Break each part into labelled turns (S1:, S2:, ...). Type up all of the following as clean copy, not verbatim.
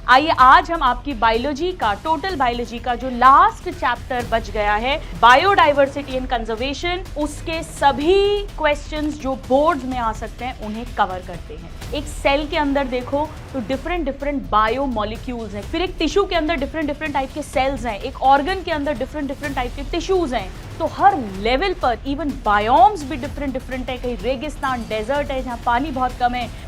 S1: आइए आज हम आपकी बायोलॉजी का, टोटल बायोलॉजी का जो लास्ट चैप्टर बच गया है, बायोडाइवर्सिटी एंड कंजर्वेशन, उसके सभी क्वेश्चंस जो बोर्ड्स में आ सकते हैं उन्हें कवर करते हैं। एक सेल के अंदर देखो तो डिफरेंट डिफरेंट बायो मॉलिक्यूल्स हैं, फिर एक टिश्यू के अंदर डिफरेंट डिफरेंट टाइप के सेल्स हैं, एक ऑर्गन के अंदर डिफरेंट डिफरेंट टाइप के टिश्यूज हैं। तो हर लेवल पर इवन बायोम्स भी डिफरेंट डिफरेंट है, कहीं रेगिस्तान, डेजर्ट है जहां पानी बहुत कम है।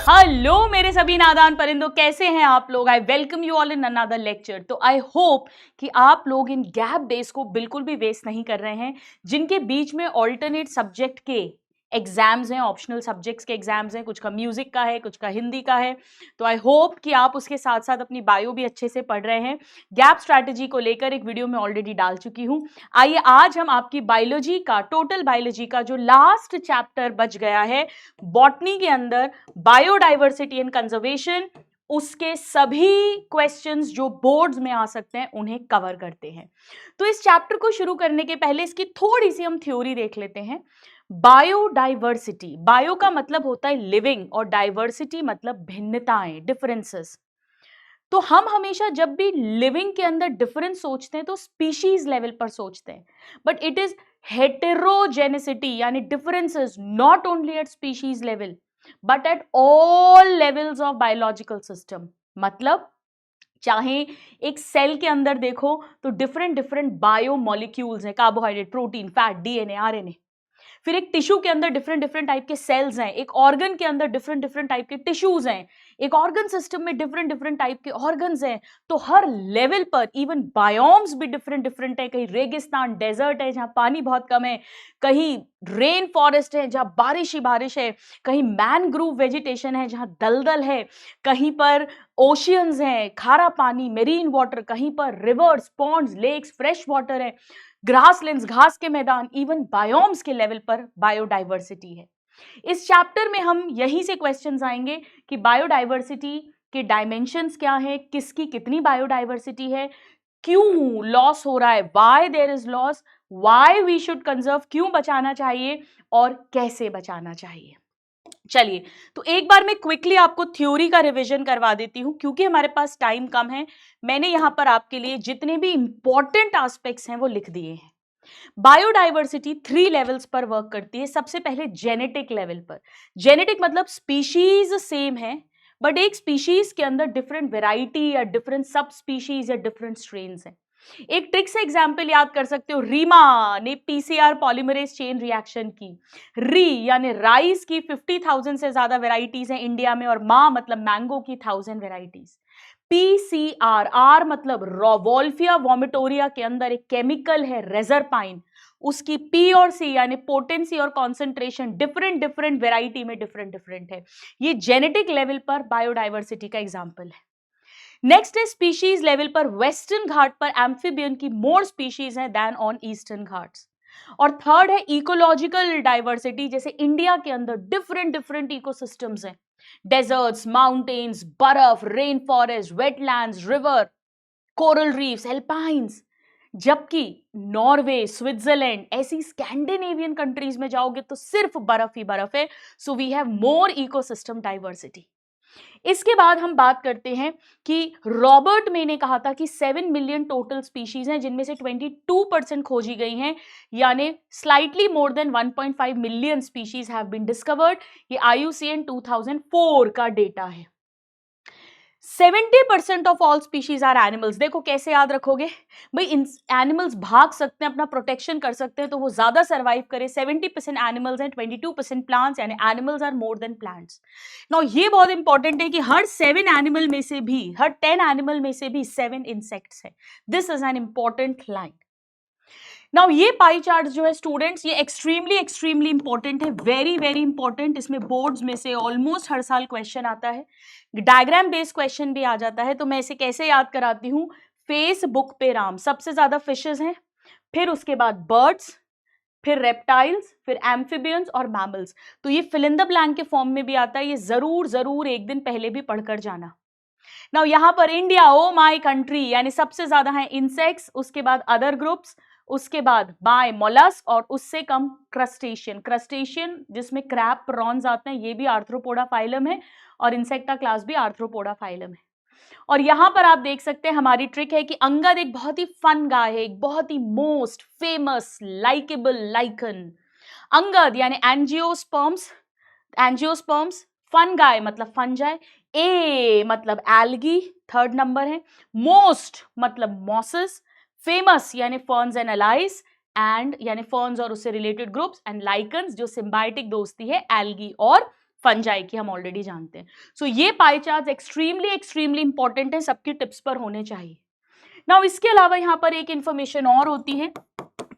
S1: हेलो मेरे सभी नादान परिंदों, कैसे हैं आप लोग? I welcome you all in another lecture. तो आई होप कि आप लोग इन गैप डेज को बिल्कुल भी वेस्ट नहीं कर रहे हैं, जिनके बीच में ऑल्टरनेट सब्जेक्ट के एग्जाम्स हैं, ऑप्शनल सब्जेक्ट्स के एग्जाम्स हैं, कुछ का म्यूजिक का है, कुछ का हिंदी का है। तो आई होप कि आप उसके साथ साथ अपनी बायो भी अच्छे से पढ़ रहे हैं। गैप स्ट्रैटेजी को लेकर एक वीडियो में ऑलरेडी डाल चुकी हूं। आइए आज हम आपकी बायोलॉजी का, टोटल बायोलॉजी का जो लास्ट चैप्टर बच गया है बॉटनी के अंदर, बायोडाइवर्सिटी एंड कंजर्वेशन, उसके सभी क्वेश्चंस जो बोर्ड्स में आ सकते हैं उन्हें कवर करते हैं। तो इस चैप्टर को शुरू करने के पहले इसकी थोड़ी सी हम थ्योरी देख लेते हैं। बायोडाइवर्सिटी, बायो का मतलब होता है लिविंग और डाइवर्सिटी मतलब भिन्नताएं, डिफरेंसेस। तो हम हमेशा जब भी लिविंग के अंदर डिफरेंस सोचते हैं तो स्पीशीज लेवल पर सोचते हैं, बट इट इज हेटेरोजेनेसिटी यानी differences not only at species level but at all levels of biological system. मतलब चाहे एक सेल के अंदर देखो तो डिफरेंट डिफरेंट बायो मॉलिक्यूल्स हैं, carbohydrate, protein, fat, DNA, RNA. फिर एक टिश्यू के अंदर डिफरेंट डिफरेंट टाइप के सेल्स हैं, एक ऑर्गन के अंदर डिफरेंट डिफरेंट टाइप के टिश्यूज हैं, एक ऑर्गन सिस्टम में डिफरेंट डिफरेंट टाइप के ऑर्गन्स हैं। तो हर लेवल पर इवन बायोम्स भी डिफरेंट डिफरेंट है, कहीं रेगिस्तान, डेजर्ट है जहां पानी बहुत कम है, कहीं रेन फॉरेस्ट है जहां बारिश ही बारिश है, कहीं मैनग्रूव वेजिटेशन है जहां दलदल है, कहीं पर ओशियंस हैं, खारा पानी, मेरीन वाटर, कहीं पर rivers, ponds, lakes, fresh water है, ग्रासलैंड्स, घास के मैदान, इवन बायोम्स के लेवल पर बायोडाइवर्सिटी है। इस चैप्टर में हम यहीं से क्वेश्चंस आएंगे कि बायोडाइवर्सिटी के डायमेंशंस क्या है, किसकी कितनी बायोडाइवर्सिटी है, क्यों लॉस हो रहा है, why there is loss, why we should conserve, क्यों बचाना चाहिए और कैसे बचाना चाहिए। चलिए, तो एक बार मैं क्विकली आपको थ्योरी का रिवीजन करवा देती हूं क्योंकि हमारे पास टाइम कम है। मैंने यहां पर आपके लिए जितने भी इंपॉर्टेंट एस्पेक्ट्स हैं वो लिख दिए हैं। बायोडाइवर्सिटी 3 लेवल्स पर वर्क करती है। सबसे पहले जेनेटिक लेवल पर। जेनेटिक मतलब स्पीशीज सेम है बट एक स्पीशीज के अंदर डिफरेंट वेराइटी या डिफरेंट सब स्पीशीज या डिफरेंट स्ट्रेन्स हैं। एक ट्रिक से एग्जाम्पल याद कर सकते हो, रीमा ने पीसीआर पॉलीमरेज चेन रिएक्शन की। री यानी राइस की 50,000 से ज्यादा वेराइटीज हैं इंडिया में, और मा मतलब मैंगो की 1000 वेराइटीज। पीसीआर, आर मतलब वोल्फिया वोमिटोरिया के अंदर एक केमिकल है रेजरपाइन, उसकी पी और सी यानी पोटेंसी और कॉन्सेंट्रेशन डिफरेंट डिफरेंट वेराइटी में डिफरेंट डिफरेंट है। ये जेनेटिक लेवल पर बायोडाइवर्सिटी का एग्जाम्पल है। नेक्स्ट है स्पीशीज लेवल पर। वेस्टर्न घाट पर एम्फीबियन की मोर स्पीशीज हैं देन ऑन ईस्टर्न घाट्स। और थर्ड है इकोलॉजिकल डाइवर्सिटी, जैसे इंडिया के अंदर डिफरेंट डिफरेंट इकोसिस्टम्स हैं, डेजर्ट्स, माउंटेन्स, बर्फ, rain forest, wetlands, river, coral reefs, alpines. जबकि नॉर्वे, स्विट्जरलैंड, ऐसी स्कैंडिनेवियन कंट्रीज में जाओगे तो सिर्फ बर्फ ही बर्फ है। So we have more ecosystem diversity. इसके बाद हम बात करते हैं कि रॉबर्ट मे ने कहा था कि 7 मिलियन टोटल स्पीशीज हैं, जिनमें से 22% खोजी गई हैं, यानी slightly more than 1.5 million species have been discovered. ये IUCN 2004 का डेटा है। 70% of all species are animals. देखो कैसे याद रखोगे भाई, इन एनिमल्स भाग सकते हैं, अपना प्रोटेक्शन कर सकते हैं तो वो ज्यादा सर्वाइव करे। 70% एनिमल्स हैं, 22% प्लांट्स, यानी animals are more than plants. Now ये बहुत इंपॉर्टेंट है कि हर 7 एनिमल में से भी, हर 10 एनिमल में से भी 7 इंसेक्ट्स है। This is an important line. Now ये पाई चार्ट जो है स्टूडेंट्स, ये एक्सट्रीमली एक्सट्रीमली इंपॉर्टेंट है, वेरी वेरी इंपॉर्टेंट। इसमें बोर्ड्स में से ऑलमोस्ट हर साल क्वेश्चन आता है, डायग्राम बेस्ड क्वेश्चन भी आ जाता है। तो मैं इसे कैसे याद कराती हूँ, फेसबुक पे राम, सबसे ज्यादा फिशेज हैं, फिर उसके बाद बर्ड्स, फिर रेप्टाइल्स, फिर एम्फिबियंस और मैमल्स। तो ये फिल इन द ब्लैंक के फॉर्म में भी आता है, ये जरूर जरूर एक दिन पहले भी पढ़कर जाना। नाउ यहां पर इंडिया, ओ माय कंट्री, यानी सबसे ज्यादा है इंसेक्ट्स, उसके बाद अदर ग्रुप्स, उसके बाद बाय मोलस्क, और उससे कम क्रस्टेशियन। क्रस्टेशियन जिसमें क्रैब, प्रॉन्स आते हैं, ये भी आर्थ्रोपोडा फाइलम है। और इंसेक्टा क्लास भी आर्थ्रोपोडा फाइलम है। और यहां पर आप देख सकते हैं हमारी ट्रिक है कि अंगद एक बहुत ही फन गाय है, एक बहुत ही most famous likeable lichen. Angad यानी एंजियोस्पर्म्स, एंजियोस्पर्म्स, फन गाय मतलब फंजाई, ए मतलब एल्गी थर्ड नंबर है, मोस्ट मतलब मॉसेस, फेमस यानी फर्न्स एंड एलाइस, एंड यानी फर्न्स और उससे रिलेटेड ग्रुप्स, एंड लाइकन्स जो सिम्बायोटिक दोस्ती है एल्गी और फंजाई की हम ऑलरेडी जानते हैं। सो ये pie chart extremely extremely important है, सबकी टिप्स पर होने चाहिए। नाउ इसके अलावा यहां पर एक इंफॉर्मेशन और होती है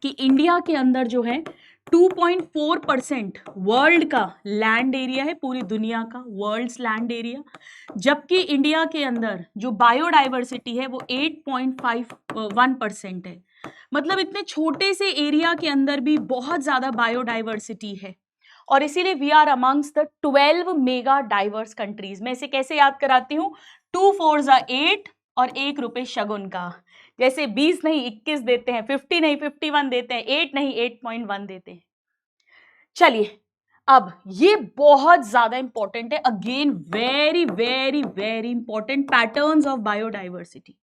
S1: कि इंडिया के अंदर जो है 2.4% वर्ल्ड का लैंड एरिया है, पूरी दुनिया का वर्ल्ड्स लैंड एरिया, जबकि इंडिया के अंदर जो बायोडाइवर्सिटी है वो 8.51% है। मतलब इतने छोटे से एरिया के अंदर भी बहुत ज्यादा बायोडाइवर्सिटी है, और इसीलिए we are amongst the 12 mega diverse countries. मैं इसे कैसे याद कराती हूँ, 2 4 8 और 1 रुपए शगुन का, जैसे 20 नहीं 21 देते हैं, 50 नहीं 51 देते हैं, 8 नहीं 8.1 देते हैं। चलिए अब ये बहुत ज्यादा इंपॉर्टेंट है, again very very very important, patterns of biodiversity.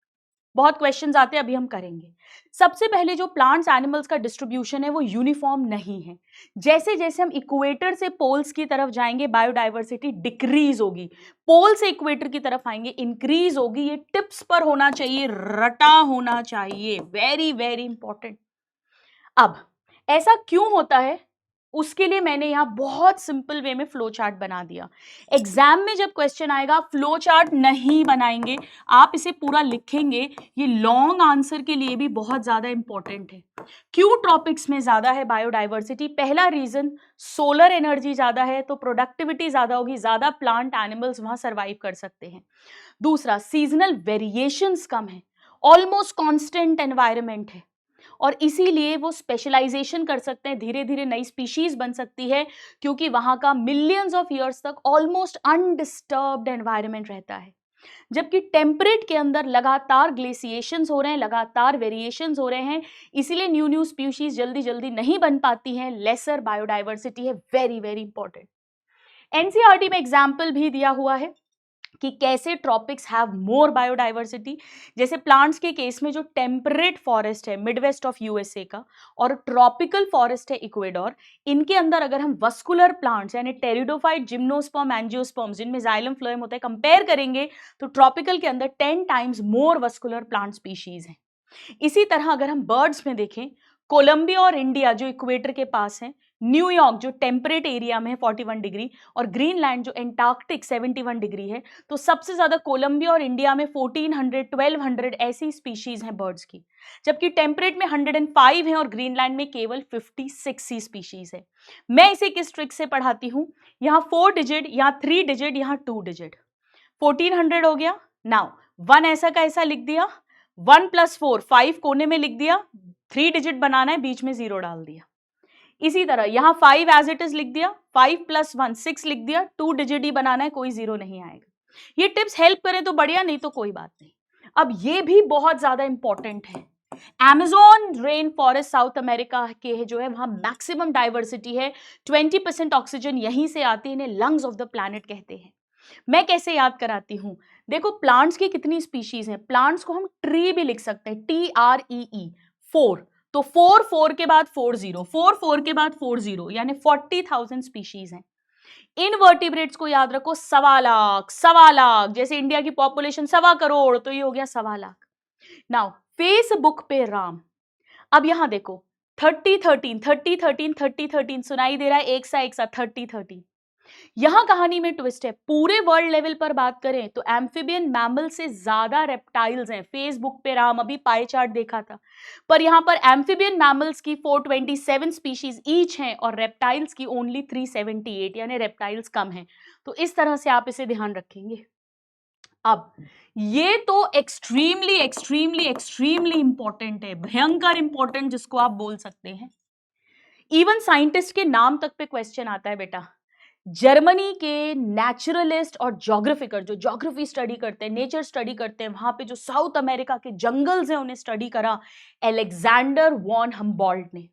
S1: बहुत क्वेश्चंस आते हैं, अभी हम करेंगे। सबसे पहले जो प्लांट्स एनिमल्स का डिस्ट्रीब्यूशन है वो यूनिफॉर्म नहीं है। जैसे जैसे हम इक्वेटर से पोल्स की तरफ जाएंगे बायोडाइवर्सिटी डिक्रीज होगी, पोल से इक्वेटर की तरफ आएंगे इंक्रीज होगी। ये टिप्स पर होना चाहिए, रटा होना चाहिए, वेरी वेरी इंपॉर्टेंट। अब ऐसा क्यों होता है उसके लिए मैंने यहां बहुत सिंपल वे में फ्लो चार्ट बना दिया। एग्जाम में जब क्वेश्चन आएगा फ्लो चार्ट नहीं बनाएंगे, आप इसे पूरा लिखेंगे, ये लॉन्ग आंसर के लिए भी बहुत ज्यादा इंपॉर्टेंट है। क्यों ट्रॉपिक्स में ज्यादा है बायोडाइवर्सिटी? पहला रीजन सोलर एनर्जी ज्यादा है तो प्रोडक्टिविटी ज्यादा होगी, ज्यादा प्लांट एनिमल्स वहां सर्वाइव कर सकते हैं। दूसरा, सीजनल वेरिएशंस कम है, ऑलमोस्ट कांस्टेंट एनवायरनमेंट है, और इसीलिए वो स्पेशलाइजेशन कर सकते हैं, धीरे धीरे नई स्पीशीज बन सकती है, क्योंकि वहां का मिलियंस ऑफ ईयर्स तक ऑलमोस्ट अनडिस्टर्ब्ड एनवायरनमेंट रहता है। जबकि टेम्परेट के अंदर लगातार ग्लेसिएशंस हो रहे हैं, लगातार वेरिएशंस हो रहे हैं, इसीलिए न्यू न्यू स्पीशीज जल्दी जल्दी नहीं बन पाती हैं, लेसर बायोडाइवर्सिटी है, वेरी वेरी इंपॉर्टेंट। एनसीईआरटी में एग्जाम्पल भी दिया हुआ है कि कैसे ट्रॉपिक्स हैव मोर बायोडाइवर्सिटी। जैसे प्लांट्स के केस में जो टेम्परेट फॉरेस्ट है मिडवेस्ट ऑफ यूएसए का, और ट्रॉपिकल फॉरेस्ट है इक्वेडोर, इनके अंदर अगर हम वस्कुलर प्लांट्स यानी टेरिडोफाइट, जिम्नोस्पर्म, एंजियोस्पर्म जिनमें जाइलम फ्लोएम होता है कंपेयर करेंगे, तो ट्रॉपिकल के अंदर 10 times more vascular plant species हैं। इसी तरह अगर हम बर्ड्स में देखें, कोलंबिया और इंडिया जो इक्वेटर के पास है, न्यूयॉर्क जो टेम्परेट एरिया में है 41 डिग्री, और ग्रीनलैंड जो एंटार्क्टिक 71 डिग्री है, तो सबसे ज्यादा कोलंबिया और इंडिया में 1400 1200 ऐसी स्पीशीज हैं बर्ड्स की, जबकि टेम्परेट में 105 है और ग्रीनलैंड में केवल 56 ही स्पीशीज है। मैं इसे किस ट्रिक से पढ़ाती हूं, यहाँ 4 डिजिट, यहाँ 3 डिजिट, यहाँ 2 डिजिट, 1400 हो गया। नाउ 1 ऐसा का ऐसा लिख दिया, 1 + 4 5 कोने में लिख दिया, 3 डिजिट बनाना है, बीच में 0 डाल दिया। इसी तरह यहां 5 एज इट इज लिख दिया, 5 + 1 6 लिख दिया, 2 डिजिट ही बनाना है, कोई 0 नहीं आएगा। ये टिप्स हेल्प करें तो बढ़िया, नहीं तो कोई बात नहीं। अब ये भी बहुत ज्यादा इंपॉर्टेंट है, Amazon rain forest south America के है जो है, वहां मैक्सिमम डाइवर्सिटी है, 20% ऑक्सीजन यहीं से आती है, इन्हें लंग्स ऑफ द प्लैनेट कहते हैं। मैं कैसे याद कराती हूं, देखो प्लांट्स की कितनी स्पीशीज हैं, प्लांट्स को हम ट्री भी लिख सकते हैं, TREE 4, तो 4 4 के बाद 40, 4 4 के बाद 40, यानी 40,000 स्पीशीज हैं। इनवर्टिब्रेट्स को याद रखो, 1.25 लाख, जैसे इंडिया की पॉपुलेशन 1.25 करोड़, तो ये हो गया 1.25 लाख। नाउ फेसबुक पे राम, अब यहां देखो 30 13 30 13 30 13 सुनाई दे रहा है, एक सा 30 13। यहां कहानी में ट्विस्ट है, पूरे वर्ल्ड लेवल पर बात करें तो एम्फिबियन मैमल से ज्यादा रेप्टाइल्स हैं। फेसबुक पे राम अभी पाई चार्ट देखा था, पर यहां पर एम्फिबियन मैमल्स की 427 स्पीशीज ईच हैं और रेप्टाइल्स की ओनली 378, यानी रेप्टाइल्स कम हैं। तो इस तरह से आप इसे ध्यान रखेंगे। अब ये तो एक्सट्रीमली एक्सट्रीमली एक्सट्रीमली इंपॉर्टेंट है, भयंकर इंपॉर्टेंट जिसको आप बोल सकते हैं। इवन साइंटिस्ट के नाम तक पे क्वेश्चन आता है बेटा। जर्मनी के नेचुरलिस्ट और ज्योग्राफिकर जो ज्योग्राफी स्टडी करते हैं, नेचर स्टडी करते हैं, वहां पे जो साउथ अमेरिका के जंगल्स हैं उन्हें स्टडी करा एलेक्जेंडर वॉन हम्बोल्ट ने।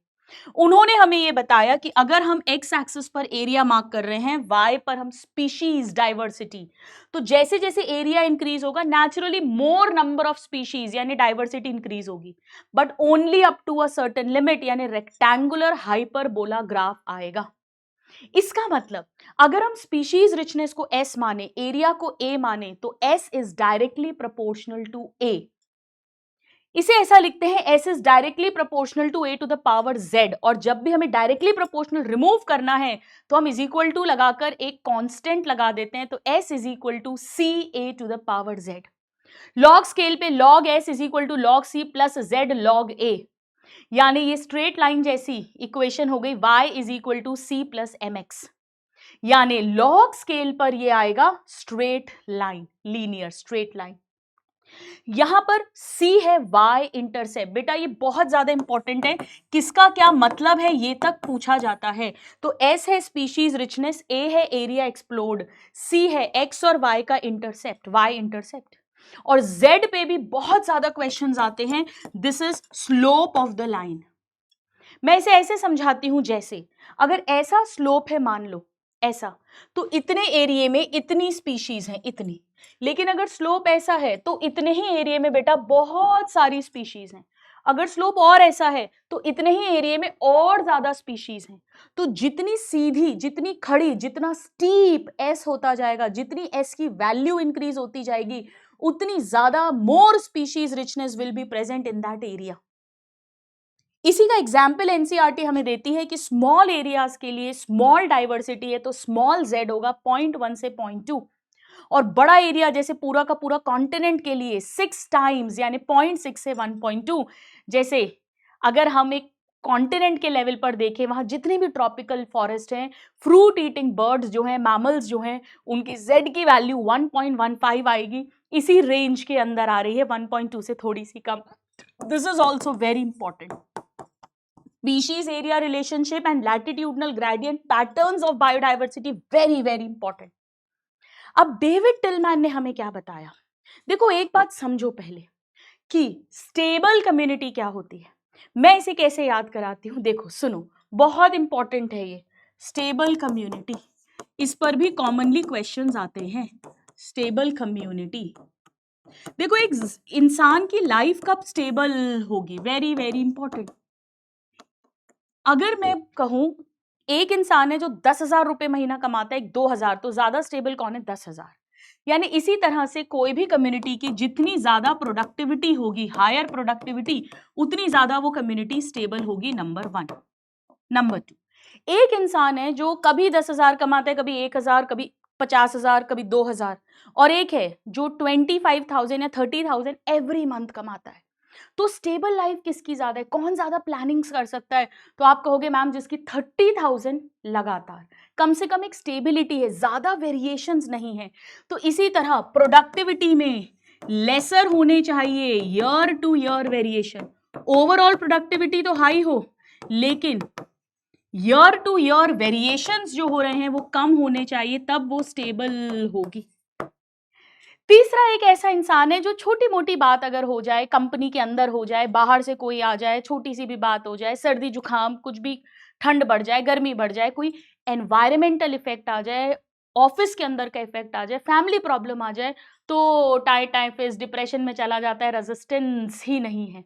S1: उन्होंने हमें ये बताया कि अगर हम एक्स एक्सिस पर एरिया मार्क कर रहे हैं, वाई पर हम स्पीशीज डाइवर्सिटी, तो जैसे जैसे एरिया इंक्रीज होगा naturally more number of species यानी डाइवर्सिटी इंक्रीज होगी, but only up to a certain limit यानी रेक्टेंगुलर हाइपरबोला ग्राफ आएगा। इसका मतलब अगर हम स्पीशीज रिचनेस को एस माने, एरिया को ए माने, तो S is directly proportional to A. इसे ऐसा लिखते हैं S is directly proportional to A to the power Z, और जब भी हमें डायरेक्टली प्रोपोर्शनल रिमूव करना है तो हम इज इक्वल टू लगाकर एक कांस्टेंट लगा देते हैं, तो S is equal to C A to the power Z. Log scale पे log S is equal to log C plus Z log A, यानी ये स्ट्रेट लाइन जैसी इक्वेशन हो गई, y is equal to C plus M X, यानी log scale पर ये आएगा straight line, linear straight line. यहां पर C है y इंटरसेप्ट। बेटा ये बहुत ज्यादा इंपॉर्टेंट है, किसका क्या मतलब है ये तक पूछा जाता है। तो S है स्पीशीज रिचनेस, A है एरिया एक्सप्लोर्ड, C है x और y का इंटरसेप्ट, y इंटरसेप्ट, और Z पे भी बहुत ज्यादा क्वेश्चंस आते हैं, this is slope of the line. मैं इसे ऐसे समझाती हूं, जैसे अगर ऐसा स्लोप है मान लो ऐसा, तो इतने एरिया में इतनी स्पीशीज हैं, इतनी, लेकिन अगर स्लोप ऐसा है तो इतने ही एरिया में बेटा बहुत सारी स्पीशीज हैं। अगर स्लोप और ऐसा है तो इतने ही एरिया में और ज्यादा स्पीशीज हैं। तो जितनी सीधी, जितनी खड़ी, जितना स्टीप एस होता जाएगा, जितनी एस की वैल्यू इंक्रीज होती जाएगी, उतनी ज्यादा more species richness will be present in that area. इसी का एग्जाम्पल एनसीईआरटी हमें देती है कि स्मॉल एरियाज के लिए स्मॉल डाइवर्सिटी है तो स्मॉल जेड होगा 0.1 से 0.2, और बड़ा एरिया जैसे पूरा का पूरा कॉन्टिनेंट के लिए 6 टाइम्स यानी 0.6 से 1.2। जैसे अगर हम एक कॉन्टिनेंट के लेवल पर देखें, वहां जितने भी ट्रॉपिकल फॉरेस्ट हैं, फ्रूट ईटिंग बर्ड्स जो हैं, मैमल्स जो हैं, उनकी जेड की वैल्यू 1.15 आएगी, इसी रेंज के अंदर आ रही है, 1.2 से थोड़ी सी कम। This is also very important. Species area relationship and latitudinal gradient patterns of biodiversity very very important। अब डेविड टिलमैन ने हमें क्या बताया, देखो एक बात समझो पहले कि स्टेबल कम्युनिटी क्या होती है। मैं इसे कैसे याद कराती हूं, देखो सुनो, बहुत इंपॉर्टेंट है ये स्टेबल कम्युनिटी, इस पर भी कॉमनली क्वेश्चंस आते हैं। स्टेबल कम्युनिटी, देखो एक इंसान की लाइफ कब स्टेबल होगी, वेरी वेरी इंपॉर्टेंट। अगर मैं कहूं एक इंसान है जो 10,000 रुपए महीना कमाता है, 2,000, तो ज्यादा स्टेबल कौन है, 10,000। यानी इसी तरह से कोई भी कम्युनिटी की जितनी ज्यादा प्रोडक्टिविटी होगी, हायर प्रोडक्टिविटी, उतनी ज्यादा वो कम्युनिटी स्टेबल होगी, नंबर 1। नंबर 2, एक इंसान है जो कभी 10,000 कमाता है, कभी 1,000, कभी 50,000, कभी 2,000, और एक है जो 25,000 या 30,000 एवरी मंथ कमाता है। तो स्टेबल लाइफ किसकी ज्यादा है, कौन ज्यादा प्लानिंग्स कर सकता है, तो आप कहोगे मैम जिसकी 30,000 लगातार, कम से कम एक स्टेबिलिटी है, ज्यादा वेरिएशंस नहीं है। तो इसी तरह प्रोडक्टिविटी में लेसर होने चाहिए year two year variation, overall productivity तो हाई हो, लेकिन ईयर टू ईयर वेरिएशंस जो हो रहे हैं वो कम होने चाहिए, तब वो स्टेबल होगी। तीसरा एक ऐसा इंसान है जो छोटी मोटी बात अगर हो जाए, कंपनी के अंदर हो जाए, बाहर से कोई आ जाए, छोटी सी भी बात हो जाए, सर्दी जुकाम, कुछ भी, ठंड बढ़ जाए, गर्मी बढ़ जाए, कोई एनवायरमेंटल इफेक्ट आ जाए, ऑफिस के अंदर का इफेक्ट आ जाए, फैमिली प्रॉब्लम आ जाए, तो टाइफाइड डिप्रेशन में चला जाता है, रेजिस्टेंस ही नहीं है,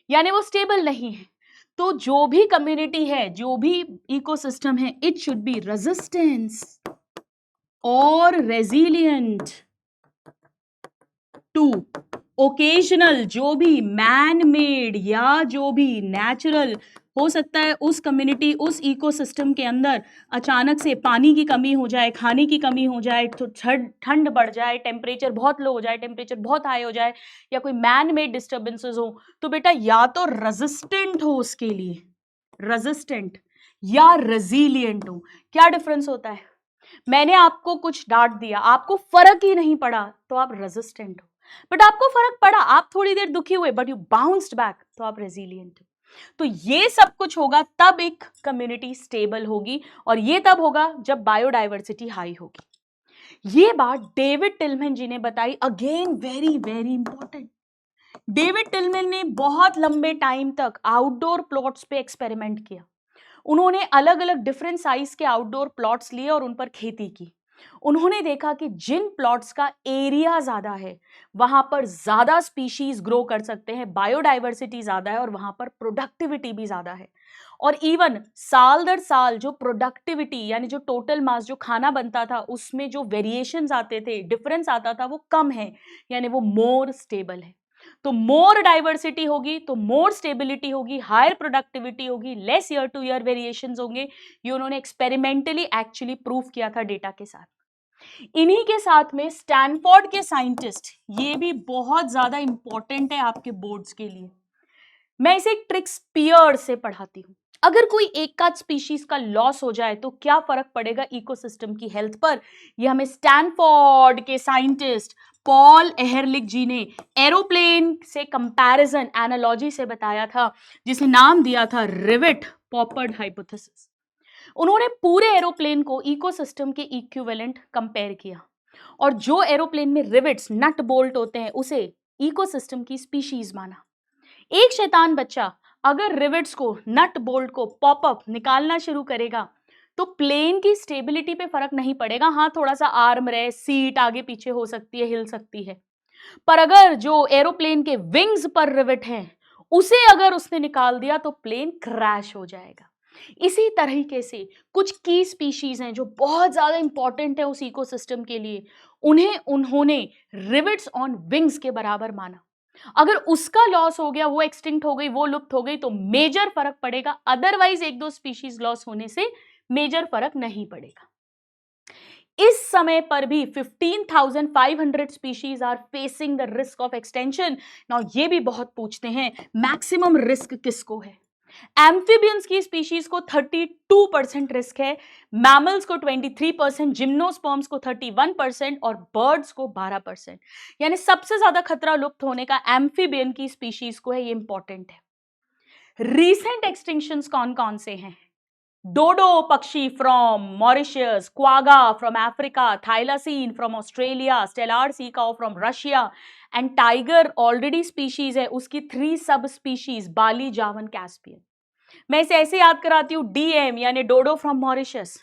S1: यानी वो स्टेबल नहीं है। तो जो भी कम्युनिटी है, जो भी इकोसिस्टम है, इट शुड बी रेजिस्टेंस और रेजिलियंट टू ओकेजनल, जो भी मैन मेड या जो भी नेचुरल हो सकता है, उस कम्युनिटी, उस इकोसिस्टम के अंदर अचानक से पानी की कमी हो जाए, खाने की कमी हो जाए, तो ठंड बढ़ जाए, टेम्परेचर बहुत लो हो जाए, टेम्परेचर बहुत हाई हो जाए, या कोई मैन मेड डिस्टर्बेंसेस हो, तो बेटा या तो रेजिस्टेंट हो उसके लिए, रेजिस्टेंट, या रेजिलियंट हो। क्या डिफरेंस होता है, मैंने आपको कुछ डांट दिया, आपको फर्क ही नहीं पड़ा, तो आप रेजिस्टेंट हो, बट आपको फर्क पड़ा, आप थोड़ी देर दुखी हुए, बट यू बाउंस्ड बैक, तो आप रेजिलियंट हो। तो ये सब कुछ होगा तब एक कम्युनिटी स्टेबल होगी, और ये तब होगा जब बायोडाइवर्सिटी हाई होगी। ये बात डेविड टिलमैन जी ने बताई, again very very important. David Tilman ने बहुत लंबे टाइम तक आउटडोर प्लॉट्स पे एक्सपेरिमेंट किया। उन्होंने अलग अलग डिफरेंट साइज के आउटडोर प्लॉट्स लिए और उन पर खेती की। उन्होंने देखा कि जिन प्लॉट्स का एरिया ज्यादा है वहां पर ज्यादा स्पीशीज ग्रो कर सकते हैं, बायोडाइवर्सिटी ज्यादा है और वहां पर प्रोडक्टिविटी भी ज्यादा है। और इवन साल दर साल जो प्रोडक्टिविटी यानी जो टोटल मास जो खाना बनता था उसमें जो वेरिएशंस आते थे, डिफरेंस आता था, वो कम है, यानी वो मोर स्टेबल है। तो मोर डाइवर्सिटी होगी तो मोर स्टेबिलिटी होगी, हायर प्रोडक्टिविटी होगी, less year two year variations होंगे। ये उन्होंने एक्सपेरिमेंटली एक्चुअली प्रूव किया था डेटा के साथ। इन्हीं के साथ में स्टैनफोर्ड के साइंटिस्ट, ये भी बहुत ज्यादा इंपॉर्टेंट है आपके बोर्ड्स के लिए। मैं इसे ट्रिक्स पियर से पढ़ाती हूं। अगर कोई एक का स्पीशीज का लॉस हो जाए तो क्या फर्क पड़ेगा इकोसिस्टम की हेल्थ पर, यह हमें स्टैनफोर्ड के साइंटिस्ट पॉल एहरलिच जी ने एरोप्लेन से कंपैरिजन एनालॉजी से बताया था, जिसे नाम दिया था रिवेट पॉपर्ड हाइपोथेसिस। उन्होंने पूरे एरोप्लेन को इकोसिस्टम के इक्विवेलेंट कंपेयर किया और जो एरोप्लेन में रिवेट्स नट बोल्ट होते हैं उसे इकोसिस्टम की स्पीशीज माना। एक शैतान बच्चा अगर रिवेट्स को, नट बोल्ट को पॉपअप निकालना शुरू करेगा तो प्लेन की स्टेबिलिटी पे फर्क नहीं पड़ेगा। हाँ, थोड़ा सा आर्म रेस्ट, सीट आगे पीछे हो सकती है, हिल सकती है, पर अगर जो एरोप्लेन के विंग्स पर रिवेट हैं उसे अगर उसने निकाल दिया तो प्लेन क्रैश हो जाएगा। इसी तरीके से कुछ की स्पीशीज हैं जो बहुत ज्यादा इंपॉर्टेंट है उस इकोसिस्टम के लिए, उन्हें उन्होंने रिवेट्स ऑन विंग्स के बराबर माना। अगर उसका लॉस हो गया, वो एक्सटिंक्ट हो गई, वो लुप्त हो गई, तो मेजर फर्क पड़ेगा। अदरवाइज एक दो स्पीशीज लॉस होने से मेजर फर्क नहीं पड़ेगा। इस समय पर भी 15,500 species are facing the risk of extinction. Now ये भी बहुत पूछते हैं मैक्सिमम रिस्क किसको है। एम्फीबियंस की स्पीशीज को 32% रिस्क है, मैमल्स को 23%, जिम्नोस्पर्म्स को 31% और बर्ड्स को 12%। यानी सबसे ज्यादा खतरा लुप्त होने का एम्फीबियन की स्पीशीज को है, ये इंपॉर्टेंट है। रीसेंट एक्सटिंक्शंस कौन कौन से हैं? डोडो पक्षी from Mauritius, quagga from Africa, thylacine from Australia, Steller sea cow from Russia and tiger already species है, उसकी 3 सब स्पीशीज बाली, जावन, कैस्पियन। मैं इसे ऐसे याद कराती हूं, डीएम यानी डोडो फ्रॉम मॉरिशस।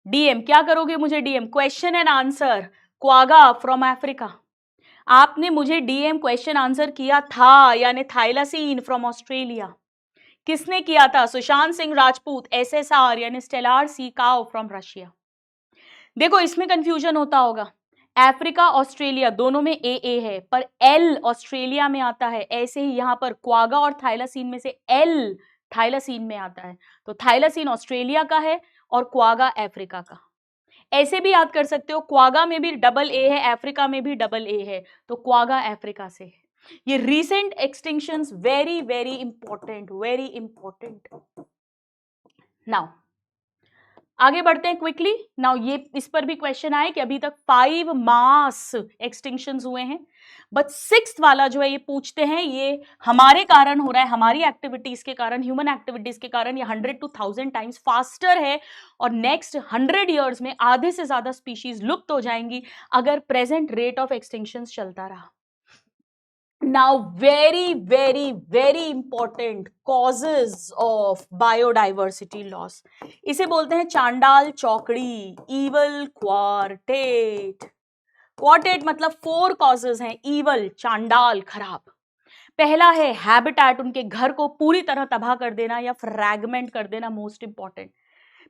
S1: डीएम क्या करोगे मुझे? DM question and answer. Quagga from Africa, आपने मुझे डीएम क्वेश्चन आंसर किया था, यानी थाइलासीन फ्रॉम ऑस्ट्रेलिया। किसने किया था? सुशांत सिंह राजपूत, एसएसआर यानी स्टेलार सी काउ फ्रॉम रशिया। देखो इसमें कंफ्यूजन होता होगा, अफ्रीका ऑस्ट्रेलिया दोनों में ए है पर एल ऑस्ट्रेलिया में आता है, ऐसे ही यहां पर क्वागा और थाइलासीन में से एल थाइलासीन में आता है, तो थाइलासीन ऑस्ट्रेलिया का है और क्वागा अफ्रीका का। ऐसे भी याद कर सकते हो, क्वागा में भी डबल ए है, अफ्रीका में भी डबल ए है, तो क्वागा अफ्रीका से है। ये recent extinctions very very important, very important. Now आगे बढ़ते हैं क्विकली। नाउ ये इस पर भी क्वेश्चन आए कि अभी तक 5 मास एक्सटिंक्शंस हुए हैं, बट 6th वाला जो है ये पूछते हैं, ये हमारे कारण हो रहा है, हमारी एक्टिविटीज के कारण, ह्यूमन एक्टिविटीज के कारण ये 100 to 1000 टाइम्स फास्टर है और नेक्स्ट 100 ईयर्स में आधे से ज्यादा स्पीशीज लुप्त हो जाएंगी अगर प्रेजेंट रेट ऑफ एक्सटिंक्शंस चलता रहा। Now, very important causes of biodiversity loss. इसे बोलते हैं चांडाल चौकड़ी, evil quartet. Quartet मतलब 4 causes हैं evil, चांडाल, खराब। पहला है हैबिटेट, उनके घर को पूरी तरह तबाह कर देना या फ्रैगमेंट कर देना, मोस्ट इंपॉर्टेंट।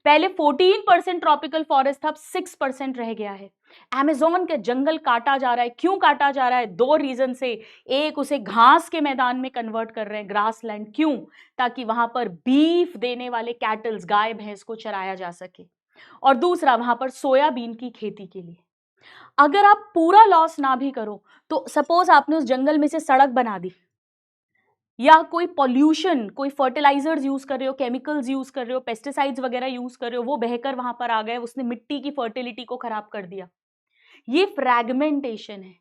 S1: पहले 14% ट्रॉपिकल फॉरेस्ट था, अब 6% रह गया है। अमेज़न के जंगल काटा जा रहा है, क्यों काटा जा रहा है? 2 रीजन से। एक, उसे घास के मैदान में कन्वर्ट कर रहे हैं, ग्रास लैंड, क्यों? ताकि वहां पर बीफ देने वाले कैटल्स, गाय भैंस को चराया जा सके। और दूसरा, वहां पर सोयाबीन की खेती के लिए। अगर आप पूरा लॉस ना भी करो तो सपोज आपने उस जंगल में से सड़क बना दी या कोई पॉल्यूशन, कोई फर्टिलाइजर्स यूज कर रहे हो, केमिकल्स यूज कर रहे हो, पेस्टिसाइड्स वगैरह यूज कर रहे हो, वो बहकर वहां पर आ गए, उसने मिट्टी की फर्टिलिटी को खराब कर दिया, ये फ्रैगमेंटेशन है।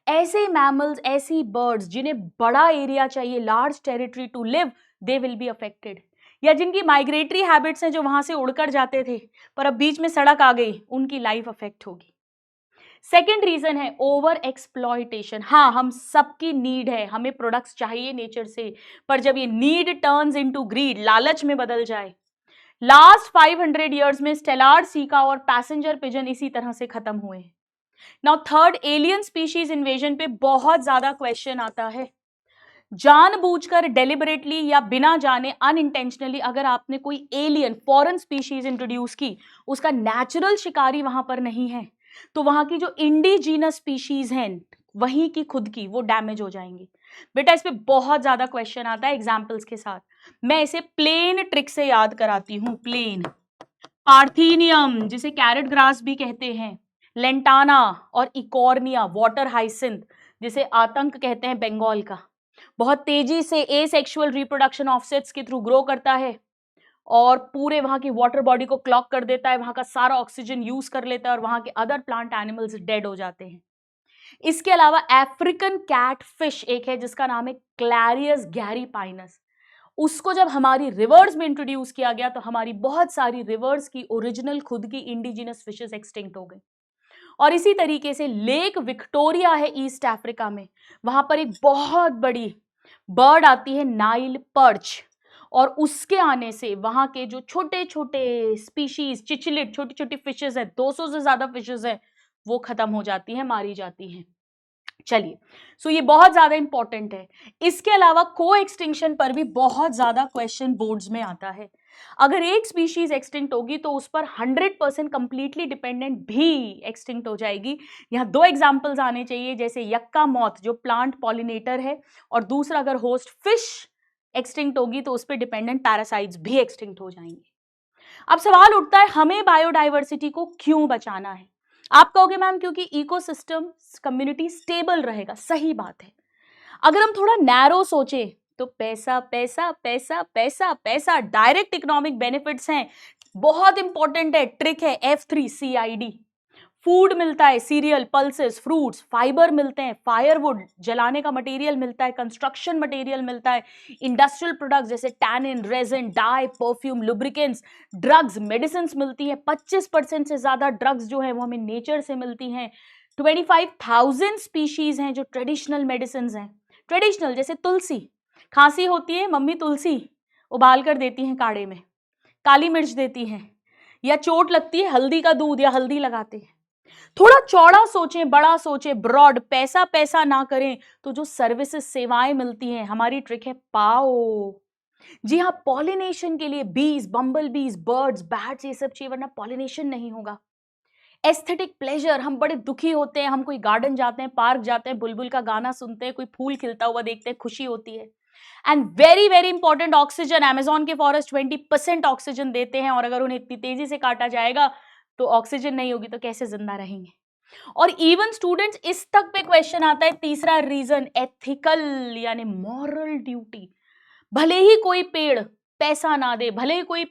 S1: ऐसे मैमल्स, ऐसी बर्ड्स जिन्हें बड़ा एरिया चाहिए, large territory to live, they will be affected. या जिनकी माइग्रेटरी हैबिट्स हैं, जो वहां से उड़कर जाते थे पर अब बीच में सड़क आ गई, उनकी लाइफ अफेक्ट होगी। सेकेंड रीजन है ओवर एक्सप्लॉयटेशन। हाँ, हम सबकी नीड है, हमें प्रोडक्ट्स चाहिए नेचर से, पर जब ये नीड टर्न्स इनटू ग्रीड, लालच में बदल जाए। लास्ट 500 ईयर्स में स्टेलार सीका और पैसेंजर पिजन इसी तरह से खत्म हुए हैं। Now third, alien species invasion पे बहुत ज्यादा क्वेश्चन आता है। जानबूझकर, डेलिबरेटली या बिना जाने, अनइंटेंशनली अगर आपने कोई एलियन फॉरेन स्पीशीज इंट्रोड्यूस की, उसका नेचुरल शिकारी वहां पर नहीं है, तो वहां की जो इंडिजीनस स्पीशीज हैं वहीं की खुद की, वो डैमेज हो जाएंगी। बेटा इस पे बहुत ज्यादा क्वेश्चन आता है एग्जाम्पल्स के साथ। मैं इसे प्लेन ट्रिक से याद कराती हूं। प्लेन, पार्थीनियम जिसे कैरेट ग्रास भी कहते हैं, लेंटाना और इकॉर्निया, वाटर हाइसिंथ जिसे आतंक कहते हैं बंगाल का, बहुत तेजी से एसेक्सुअल रिप्रोडक्शन ऑफसेट्स के थ्रू ग्रो करता है और पूरे वहां की वाटर बॉडी को क्लॉग कर देता है, वहां का सारा ऑक्सीजन यूज कर लेता है और वहां के अदर प्लांट एनिमल्स डेड हो जाते हैं। इसके अलावा अफ्रीकन कैट फिश एक है जिसका नाम है क्लैरियस गैरीपाइनस। उसको जब हमारी रिवर्स में इंट्रोड्यूस किया गया तो हमारी बहुत सारी रिवर्स की ओरिजिनल खुद की इंडिजिनस फिशेस एक्सटिंक्ट हो गई। और इसी तरीके से लेक विक्टोरिया है ईस्ट अफ्रीका में, वहां पर एक बहुत बड़ी बर्ड आती है नाइल पर्च, और उसके आने से वहां के जो छोटे छोटे स्पीशीज, चिचलिड छोटी छोटी फिशेज है, 200 से ज्यादा फिशेज है, वो खत्म हो जाती हैं, मारी जाती हैं। चलिए, सो ये बहुत ज्यादा इंपॉर्टेंट है। इसके अलावा को एक्सटिंक्शन पर भी बहुत ज्यादा क्वेश्चन बोर्ड्स में आता है। अगर एक स्पीशीज एक्सटिंक्ट होगी तो उस पर 100% कंप्लीटली डिपेंडेंट भी एक्सटिंक्ट हो जाएगी। यहाँ दो एग्जांपल्स आने चाहिए, जैसे यक्का मॉथ जो प्लांट पॉलिनेटर है, और दूसरा अगर होस्ट फिश एक्सटिंक्ट होगी तो उस पर डिपेंडेंट पैरासाइट्स भी एक्सटिंक्ट हो जाएंगे। अब सवाल उठता है हमें बायोडाइवर्सिटी को क्यों बचाना है। आप कहोगे मैम क्योंकि इकोसिस्टम कम्युनिटी स्टेबल रहेगा। सही बात है। अगर हम थोड़ा नैरो सोचे तो पैसा पैसा पैसा पैसा पैसा, डायरेक्ट इकोनॉमिक बेनिफिट्स हैं, बहुत इंपॉर्टेंट है, ट्रिक है F3CID। फूड मिलता है, सीरियल, पल्सेस, फ्रूट्स, फाइबर मिलते हैं, फायरवुड जलाने का मटेरियल मिलता है, कंस्ट्रक्शन मटेरियल मिलता है, इंडस्ट्रियल प्रोडक्ट्स जैसे tannin, resin, dye, perfume, lubricants, drugs, medicine मिलती हैं। 25% से ज्यादा ड्रग्स जो है वो हमें नेचर से मिलती हैं। 25,000 स्पीशीज हैं जो ट्रेडिशनल मेडिसिन हैं। ट्रेडिशनल जैसे तुलसी, खांसी होती है मम्मी तुलसी उबाल कर देती हैं काढ़े में, काली मिर्च देती हैं, या चोट लगती है हल्दी का दूध या हल्दी लगाते हैं। थोड़ा चौड़ा सोचें, बड़ा सोचें, ब्रॉड, पैसा पैसा ना करें तो जो सर्विसेज सेवाएं मिलती हैं, हमारी ट्रिक है पाओ। जी हाँ, पॉलिनेशन के लिए बीज, बम्बल बीज, बर्ड्स, बैट्स ये सब चाहिए, वरना पॉलिनेशन नहीं होगा। एस्थेटिक प्लेजर, हम बड़े दुखी होते हैं, हम कोई गार्डन जाते हैं, पार्क जाते हैं, बुलबुल का गाना सुनते हैं, कोई फूल खिलता हुआ देखते हैं, खुशी होती है। And very very important, oxygen. Amazon के फॉरेस्ट 20% ऑक्सीजन देते हैं, और अगर उन्हें इतनी तेजी से काटा जाएगा तो ऑक्सीजन नहीं होगी तो कैसे जिंदा रहेंगे। और इवन स्टूडेंट्स इस तक पे क्वेश्चन आता है, तीसरा रीजन एथिकल यानी मॉरल ड्यूटी। भले ही कोई पेड़ पैसा ना दे, भले ही कोई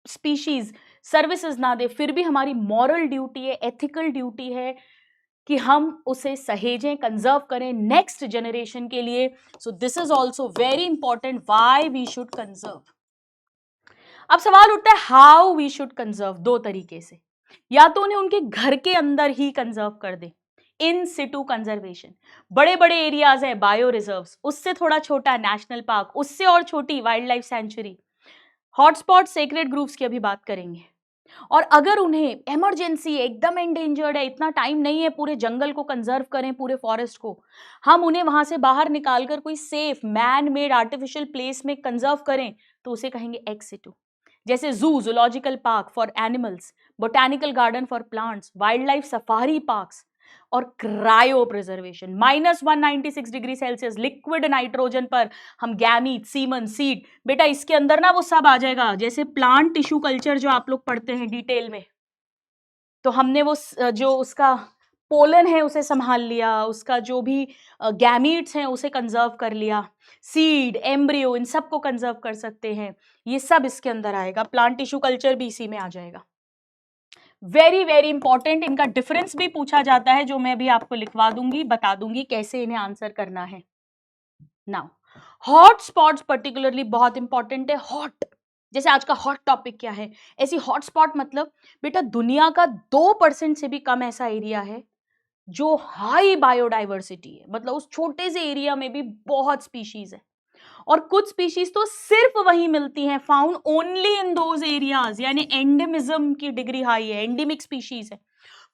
S1: स्पीशीज सर्विसेज ना दे, फिर भी हमारी मॉरल ड्यूटी है, एथिकल ड्यूटी है कि हम उसे सहेजें, कंजर्व करें नेक्स्ट जनरेशन के लिए। So this is also very important, why we should conserve. अब सवाल उठता है हाउ वी शुड कंजर्व। दो तरीके से, या तो उन्हें उनके घर के अंदर ही कंजर्व कर दे, इन सिटू कंजर्वेशन। बड़े बड़े एरियाज है बायो रिजर्व्स, उससे थोड़ा छोटा नेशनल पार्क, उससे और छोटी wild life sanctuary, hotspot, sacred groups की अभी बात करेंगे। और अगर उन्हें इमरजेंसी है, एकदम एंडेंजर्ड है, इतना टाइम नहीं है पूरे जंगल को कंजर्व करें, पूरे फॉरेस्ट को, हम उन्हें वहां से बाहर निकालकर कोई safe man made artificial place में कंजर्व करें, तो उसे कहेंगे एक्स सिटू। जैसे zoo, zoological park for animals, botanical garden for plants, wild life safari parks, और cryopreservation. -196 degree Celsius liquid nitrogen पर हम गैमीट, सीमन, सीड, बेटा इसके अंदर ना वो सब आ जाएगा, जैसे प्लांट टिश्यू कल्चर जो आप लोग पढ़ते हैं डिटेल में, तो हमने वो जो उसका पोलन है उसे संभाल लिया, उसका जो भी गैमीट्स हैं उसे कंजर्व कर लिया, सीड, एम्ब्रियो, इन सब को कंजर्व कर सकते हैं, ये सब इसके अंदर आएगा। प्लांट टिश्यू कल्चर भी इसी में आ जाएगा। वेरी वेरी इंपॉर्टेंट, इनका डिफरेंस भी पूछा जाता है, जो मैं भी आपको लिखवा दूंगी, बता दूंगी कैसे इन्हें आंसर करना है। नाउ हॉट स्पॉट्स पर्टिकुलरली बहुत इंपॉर्टेंट है। हॉट, जैसे आज का हॉट टॉपिक क्या है, ऐसी हॉट स्पॉट मतलब बेटा दुनिया का 2% से भी कम ऐसा एरिया है जो हाई बायोडाइवर्सिटी है, मतलब उस छोटे से एरिया में भी बहुत स्पीशीज है, और कुछ स्पीशीज तो सिर्फ वहीं मिलती हैं, found only in those areas, यानी एंडेमिज्म की डिग्री हाई है, एंडेमिक स्पीशीज है,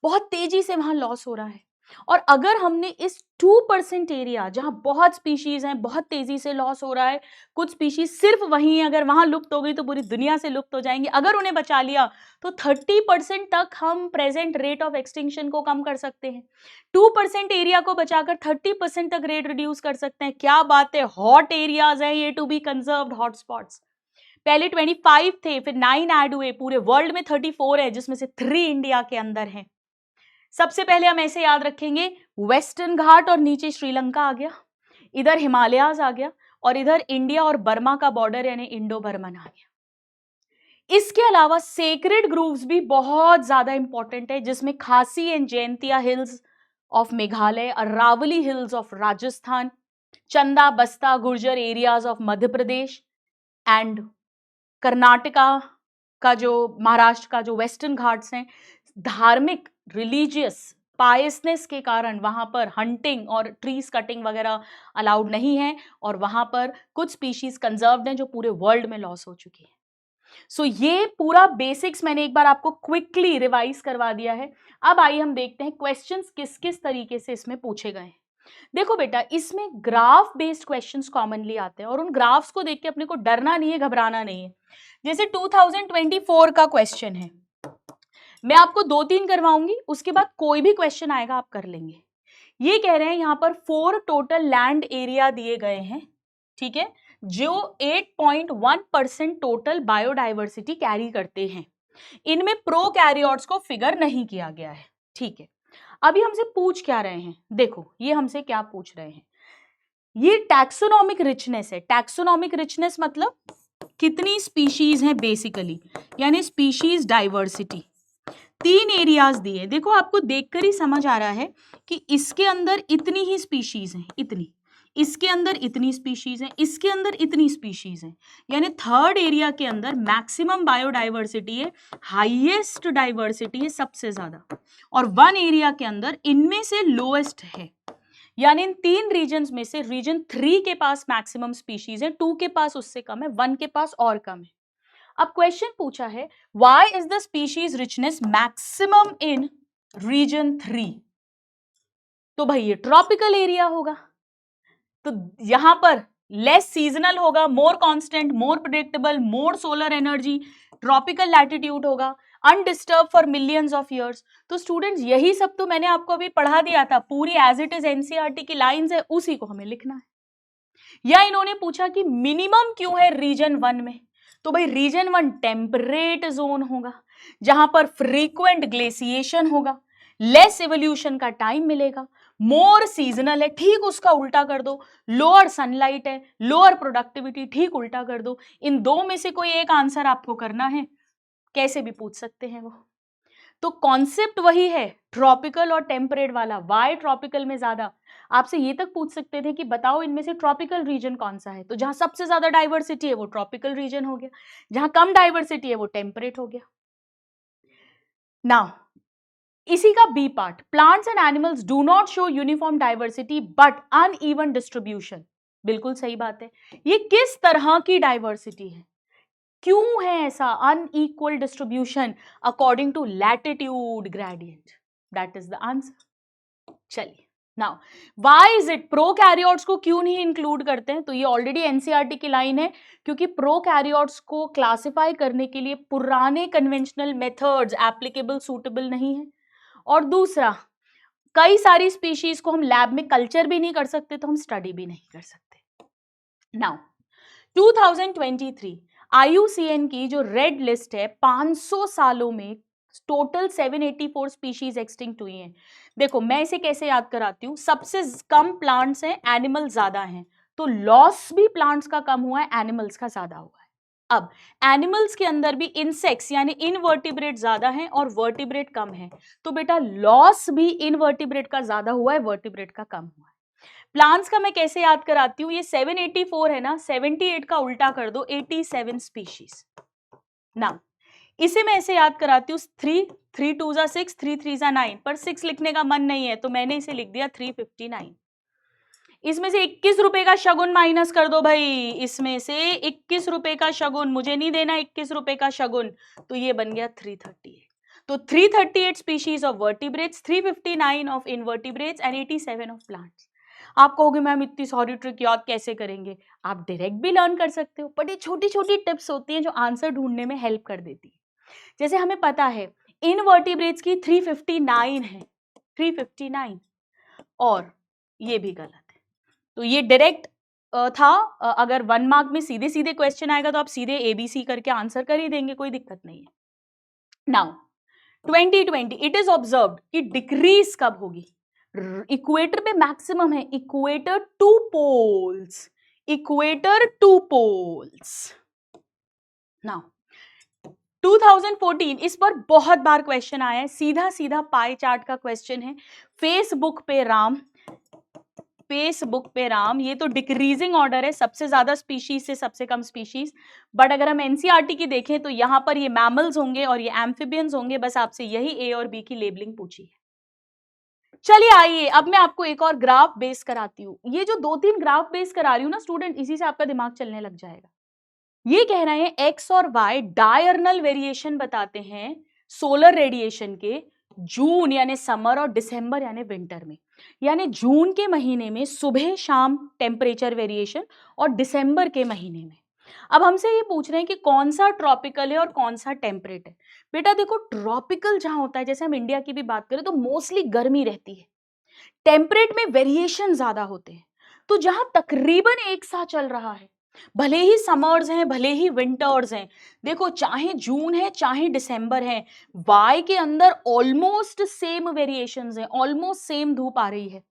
S1: बहुत तेजी से वहां लॉस हो रहा है। और अगर हमने इस 2% एरिया जहां बहुत स्पीशीज हैं, बहुत तेजी से लॉस हो रहा है, कुछ स्पीशीज सिर्फ वहीं, अगर वहां लुप्त हो गई तो पूरी दुनिया से लुप्त हो जाएंगी, अगर उन्हें बचा लिया तो 30% तक हम प्रेजेंट रेट ऑफ एक्सटिंक्शन को कम कर सकते हैं। 2% एरिया को बचाकर 30% तक रेट रिड्यूस कर सकते हैं। क्या बात है, हॉट एरियाज हैं ये, टू बी कंजर्व्ड हॉटस्पॉट्स। पहले 25 थे, फिर 9 ऐड हुए, पूरे वर्ल्ड में 34 है, जिसमें से 3 इंडिया के अंदर हैं। सबसे पहले हम ऐसे याद रखेंगे, वेस्टर्न घाट और नीचे श्रीलंका आ गया, इधर हिमालयाज आ गया, और इधर इंडिया और बर्मा का बॉर्डर यानी इंडो बर्मन आ गया। इसके अलावा सेक्रेड ग्रूव्स भी बहुत ज्यादा इंपॉर्टेंट है, जिसमें Khasi and Jaintia hills of Meghalaya, Aravalli hills of Rajasthan, Chanda Bastar गुर्जर areas of Madhya Pradesh, and Karnataka का जो, महाराष्ट्र का जो वेस्टर्न घाट्स हैं, धार्मिक रिलीजियस पायसनेस के कारण वहां पर हंटिंग और ट्रीज कटिंग वगैरह अलाउड नहीं है, और वहां पर कुछ स्पीशीज कंजर्व्ड हैं जो पूरे वर्ल्ड में लॉस हो चुकी है। सो ये पूरा बेसिक्स मैंने एक बार आपको क्विकली रिवाइज करवा दिया है। अब आइए हम देखते हैं क्वेश्चंस किस किस तरीके से इसमें पूछे गए हैं। देखो बेटा, इसमें ग्राफ बेस्ड क्वेश्चंस कॉमनली आते हैं, और उन ग्राफ्स को देख के अपने को डरना नहीं है, घबराना नहीं है। जैसे 2024 का क्वेश्चन है, मैं आपको 2-3 करवाऊंगी, उसके बाद कोई भी क्वेश्चन आएगा आप कर लेंगे। ये कह रहे हैं यहां पर 4 टोटल लैंड एरिया दिए गए हैं, ठीक है, जो 8.1% टोटल बायोडाइवर्सिटी कैरी करते हैं। इनमें प्रोकैरियोट्स को फिगर नहीं किया गया है, ठीक है। अभी हमसे पूछ क्या रहे हैं, देखो ये हमसे क्या पूछ रहे हैं, ये टैक्सोनॉमिक रिचनेस है। टैक्सोनॉमिक रिचनेस मतलब कितनी स्पीशीज हैं बेसिकली, यानी स्पीशीज डाइवर्सिटी। 3 एरियाज दिए, देखो आपको देखकर ही समझ आ रहा है कि इसके अंदर इतनी ही स्पीशीज हैं, इतनी, इसके अंदर इतनी स्पीशीज हैं, इसके अंदर इतनी स्पीशीज हैं, यानी थर्ड एरिया के अंदर मैक्सिमम बायोडाइवर्सिटी है, हाईएस्ट डाइवर्सिटी है, सबसे ज्यादा, और 1 एरिया के अंदर इनमें से लोएस्ट है, यानी इन 3 रीजन्स में से रीजन 3 के पास मैक्सिमम स्पीशीज है, 2 के पास उससे कम है, 1 के पास और कम है। अब क्वेश्चन पूछा है, why is the species richness maximum in region 3? तो भाई ये ट्रॉपिकल एरिया होगा, तो यहां पर लेस सीजनल होगा, more constant, more predictable, more solar energy, tropical latitude होगा, undisturbed for millions of years. तो स्टूडेंट्स यही सब तो मैंने आपको अभी पढ़ा दिया था, पूरी एज इट इज एनसीईआरटी की लाइंस है, उसी को हमें लिखना है। या इन्होंने पूछा कि मिनिमम क्यों है रीजन 1 में, तो भाई रीजन 1 टेम्परेट जोन होगा, जहां पर फ्रीक्वेंट ग्लेसिएशन होगा, लेस एवोल्यूशन का टाइम मिलेगा, मोर सीजनल है, ठीक उसका उल्टा कर दो, लोअर सनलाइट है, लोअर प्रोडक्टिविटी, ठीक उल्टा कर दो। इन 2 में से कोई एक आंसर आपको करना है, कैसे भी पूछ सकते हैं वो। तो कॉन्सेप्ट वही है, ट्रॉपिकल और टेम्परेट वाला। वाई ट्रॉपिकल में ज्यादा, आपसे ये तक पूछ सकते थे कि बताओ इनमें से ट्रॉपिकल रीजन कौन सा है, तो जहां सबसे ज्यादा डाइवर्सिटी है वो ट्रॉपिकल रीजन हो गया, जहां कम डाइवर्सिटी है वो टेम्परेट हो गया। नाउ इसी का B part, plants and animals do not show uniform diversity but uneven distribution. बिल्कुल सही बात है, ये किस तरह की डाइवर्सिटी है, क्यों है ऐसा unequal distribution, according to latitude gradient, that is the answer. चलिए now why is it, prokaryotes को क्यों नहीं इंक्लूड करते हैं, तो ये ऑलरेडी एनसीईआरटी की लाइन है, क्योंकि प्रोकैरियोट्स को क्लासिफाई करने के लिए पुराने कन्वेंशनल मेथड्स एप्लीकेबल सूटेबल नहीं है, और दूसरा कई सारी स्पीशीज को हम लैब में कल्चर भी नहीं कर सकते, तो हम स्टडी भी नहीं कर सकते। नाउ 2023 IUCN की जो रेड लिस्ट है, 500 सालों में टोटल 784 स्पीशीज एक्सटिंक्ट हुई हैं। देखो मैं इसे कैसे याद कराती हूँ, सबसे कम प्लांट्स हैं, एनिमल ज्यादा हैं, तो लॉस भी प्लांट्स का कम हुआ है, एनिमल्स का ज्यादा हुआ है। अब एनिमल्स के अंदर भी इंसेक्ट्स यानी इनवर्टिब्रेट ज्यादा हैं और वर्टिब्रेट कम है, तो बेटा लॉस भी इनवर्टिब्रेट का ज्यादा हुआ है, वर्टिब्रेट का कम हुआ है। प्लांट्स का मैं कैसे याद कराती हूँ, ये 784 है ना, 78 का उल्टा कर दो, 87 स्पीशीज। ना इसे मैं ऐसे याद कराती हूँ, 3 2 जा 6, 3 3 जा 9, पर 6 लिखने का मन नहीं है तो मैंने इसे लिख दिया 359। इसमें से 21 रुपए का शगुन माइनस कर दो भाई, इसमें से 21 रुपए का शगुन, मुझे नहीं देना 21 रुपए का शगुन, तो ये बन गया 338। तो 338 species of vertebrates, 359 of invertebrates and 87 of plants. आप कहोगे मैम इतनी सारी ट्रिक याद कैसे करेंगे? आप डायरेक्ट भी लर्न कर सकते हो, बट ये छोटी छोटी टिप्स होती हैं जो आंसर ढूंढने में हेल्प कर देती है। जैसे हमें पता है इनवर्टिब्रेट्स की 359 है, 359, और ये भी गलत है, तो ये डायरेक्ट था। अगर 1 मार्क में सीधे सीधे क्वेश्चन आएगा तो आप सीधे ABC करके आंसर कर ही देंगे, कोई दिक्कत नहीं है। नाउ 2020 इट इज ऑब्जर्व्ड कि डिक्रीज कब होगी? इक्वेटर पे मैक्सिमम है, equator to poles, equator to poles. Now 2014 इस पर बहुत बार क्वेश्चन आया है, सीधा सीधा पाई चार्ट का क्वेश्चन है। फेसबुक पे राम, फेसबुक पे राम, ये तो डिक्रीजिंग ऑर्डर है, सबसे ज्यादा स्पीशीज से सबसे कम स्पीशीज। बट अगर हम एनसीईआरटी की देखें तो यहां पर ये मैमल्स होंगे और ये एम्फिबियंस होंगे, बस आपसे यही ए और बी की लेबलिंग पूछी है। चलिए आइए अब मैं आपको एक और ग्राफ बेस कराती हूँ। ये जो 2-3 ग्राफ बेस करा रही हूँ ना स्टूडेंट, इसी से आपका दिमाग चलने लग जाएगा। ये कह रहे हैं एक्स और वाई डायरनल वेरिएशन बताते हैं सोलर रेडिएशन के जून यानी समर और दिसंबर यानी विंटर में। यानी जून के महीने में सुबह शाम टेम्परेचर वेरिएशन और दिसंबर के महीने में। अब हमसे ये पूछ रहे हैं कि कौन सा ट्रॉपिकल है और कौन सा टेम्परेट है। बेटा देखो, ट्रॉपिकल जहां होता है, जैसे हम इंडिया की भी बात करें तो मोस्टली गर्मी रहती है, टेम्परेट में वेरिएशन ज्यादा होते हैं। तो जहां तकरीबन एक साथ चल रहा है, भले ही समर्स हैं भले ही विंटर्स हैं, देखो चाहे जून है चाहे दिसंबर है, वाई के अंदर ऑलमोस्ट सेम वेरिएशंस हैं, ऑलमोस्ट सेम धूप आ रही है।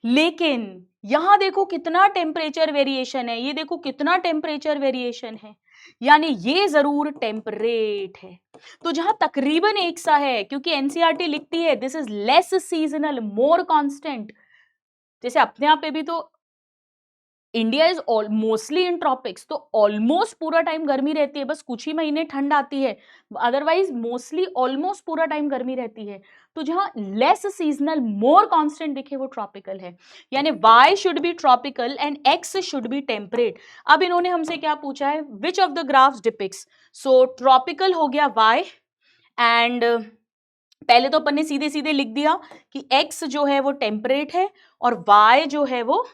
S1: लेकिन यहां देखो कितना टेम्परेचर वेरिएशन है, ये देखो कितना टेम्परेचर वेरिएशन है, यानी ये जरूर टेम्परेट है। तो जहां तकरीबन एक सा है, क्योंकि एनसीईआरटी लिखती है this is less seasonal more constant. जैसे अपने आप पे भी तो India is mostly in tropics, तो ऑलमोस्ट पूरा टाइम गर्मी रहती है, बस कुछ ही महीने ठंड आती है, अदरवाइज मोस्टली ऑलमोस्ट पूरा टाइम गर्मी रहती है। तो जहां लेस सीजनल मोर कांस्टेंट दिखे वो ट्रॉपिकल है, यानी why should be tropical and x should be temperate. अब इन्होंने हमसे क्या पूछा है, which of the graphs depicts, so tropical हो गया वाई, एंड पहले तो अपन ने सीधे सीधे लिख दिया कि एक्स जो है वो टेम्परेट है और वाई जो है वो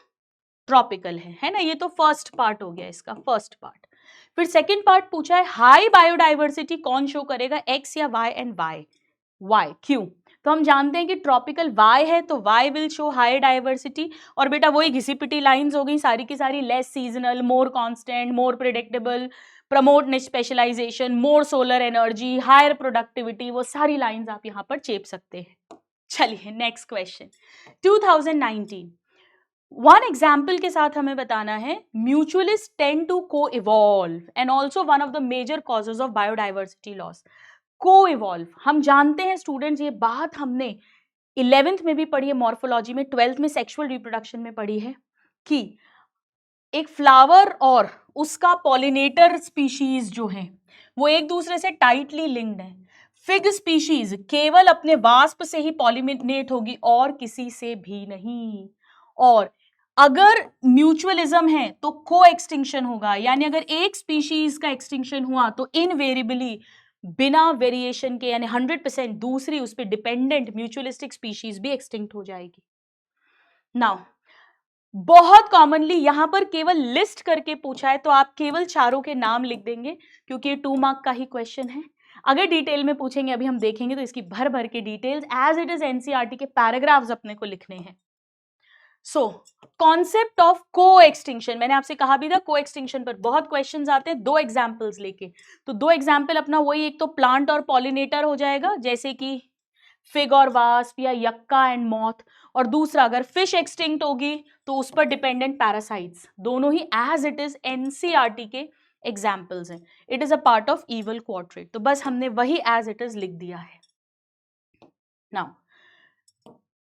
S1: ट्रॉपिकल है ना। ये तो फर्स्ट पार्ट हो गया इसका, फर्स्ट पार्ट। फिर सेकंड पार्ट पूछा है हाई बायोडाइवर्सिटी कौन शो करेगा, एक्स या वाई, एंड वाई, वाई क्यों? तो हम जानते हैं कि ट्रॉपिकल वाई है तो why will show high diversity. और बेटा वही घिसी पिटी लाइंस हो गई सारी की सारी, लेस सीजनल, मोर कांस्टेंट, मोर प्रिडिक्टेबल, प्रमोट निच स्पेशलाइजेशन, मोर सोलर एनर्जी, हायर प्रोडक्टिविटी, वो सारी लाइंस आप यहां पर चेप सकते हैं। चलिए नेक्स्ट क्वेश्चन 2019, वन एग्जाम्पल के साथ हमें बताना है mutualist tend to coevolve and also one of the major causes of biodiversity loss. Coevolve हम जानते हैं स्टूडेंट्स, ये बात हमने 11th में भी पढ़ी है मॉर्फोलॉजी में, 12th में सेक्सुअल रिप्रोडक्शन में पढ़ी है कि एक फ्लावर और उसका पॉलिनेटर स्पीशीज जो है वो एक दूसरे से टाइटली लिंक्ड है। फिग स्पीशीज केवल अपने वास्प से ही पॉलिनेट होगी और किसी से भी नहीं। और अगर म्यूचुअलिज्म है तो को एक्सटिंक्शन होगा, यानी अगर एक स्पीशीज का एक्सटिंक्शन हुआ तो इनवेरिएबली बिना वेरिएशन के यानी 100% दूसरी उस पर डिपेंडेंट म्यूचुअलिस्टिक स्पीशीज भी एक्सटिंक्ट हो जाएगी। नाउ बहुत कॉमनली यहां पर केवल लिस्ट करके पूछा है तो आप केवल चारों के नाम लिख देंगे क्योंकि ये 2 मार्क का ही क्वेश्चन है। अगर डिटेल में पूछेंगे अभी हम देखेंगे तो इसकी भर भर के details as it is NCERT के पैराग्राफ्स अपने को लिखने हैं। So concept of coextinction, मैंने आपसे कहा भी था को एक्सटिंक्शन पर बहुत क्वेश्चंस आते हैं, 2 एग्जांपल्स लेके। तो 2 एग्जांपल अपना वही, एक तो प्लांट और पॉलिनेटर हो जाएगा जैसे कि फिग और वास्प या यक्का एंड मॉथ, और दूसरा अगर फिश एक्सटिंक्ट होगी तो उस पर डिपेंडेंट पैरासाइट्स, दोनों ही एज इट इज एनसीईआरटी के एग्जांपल्स हैं। It is a part of evil quadrat, तो बस हमने वही एज इट इज लिख दिया है। Now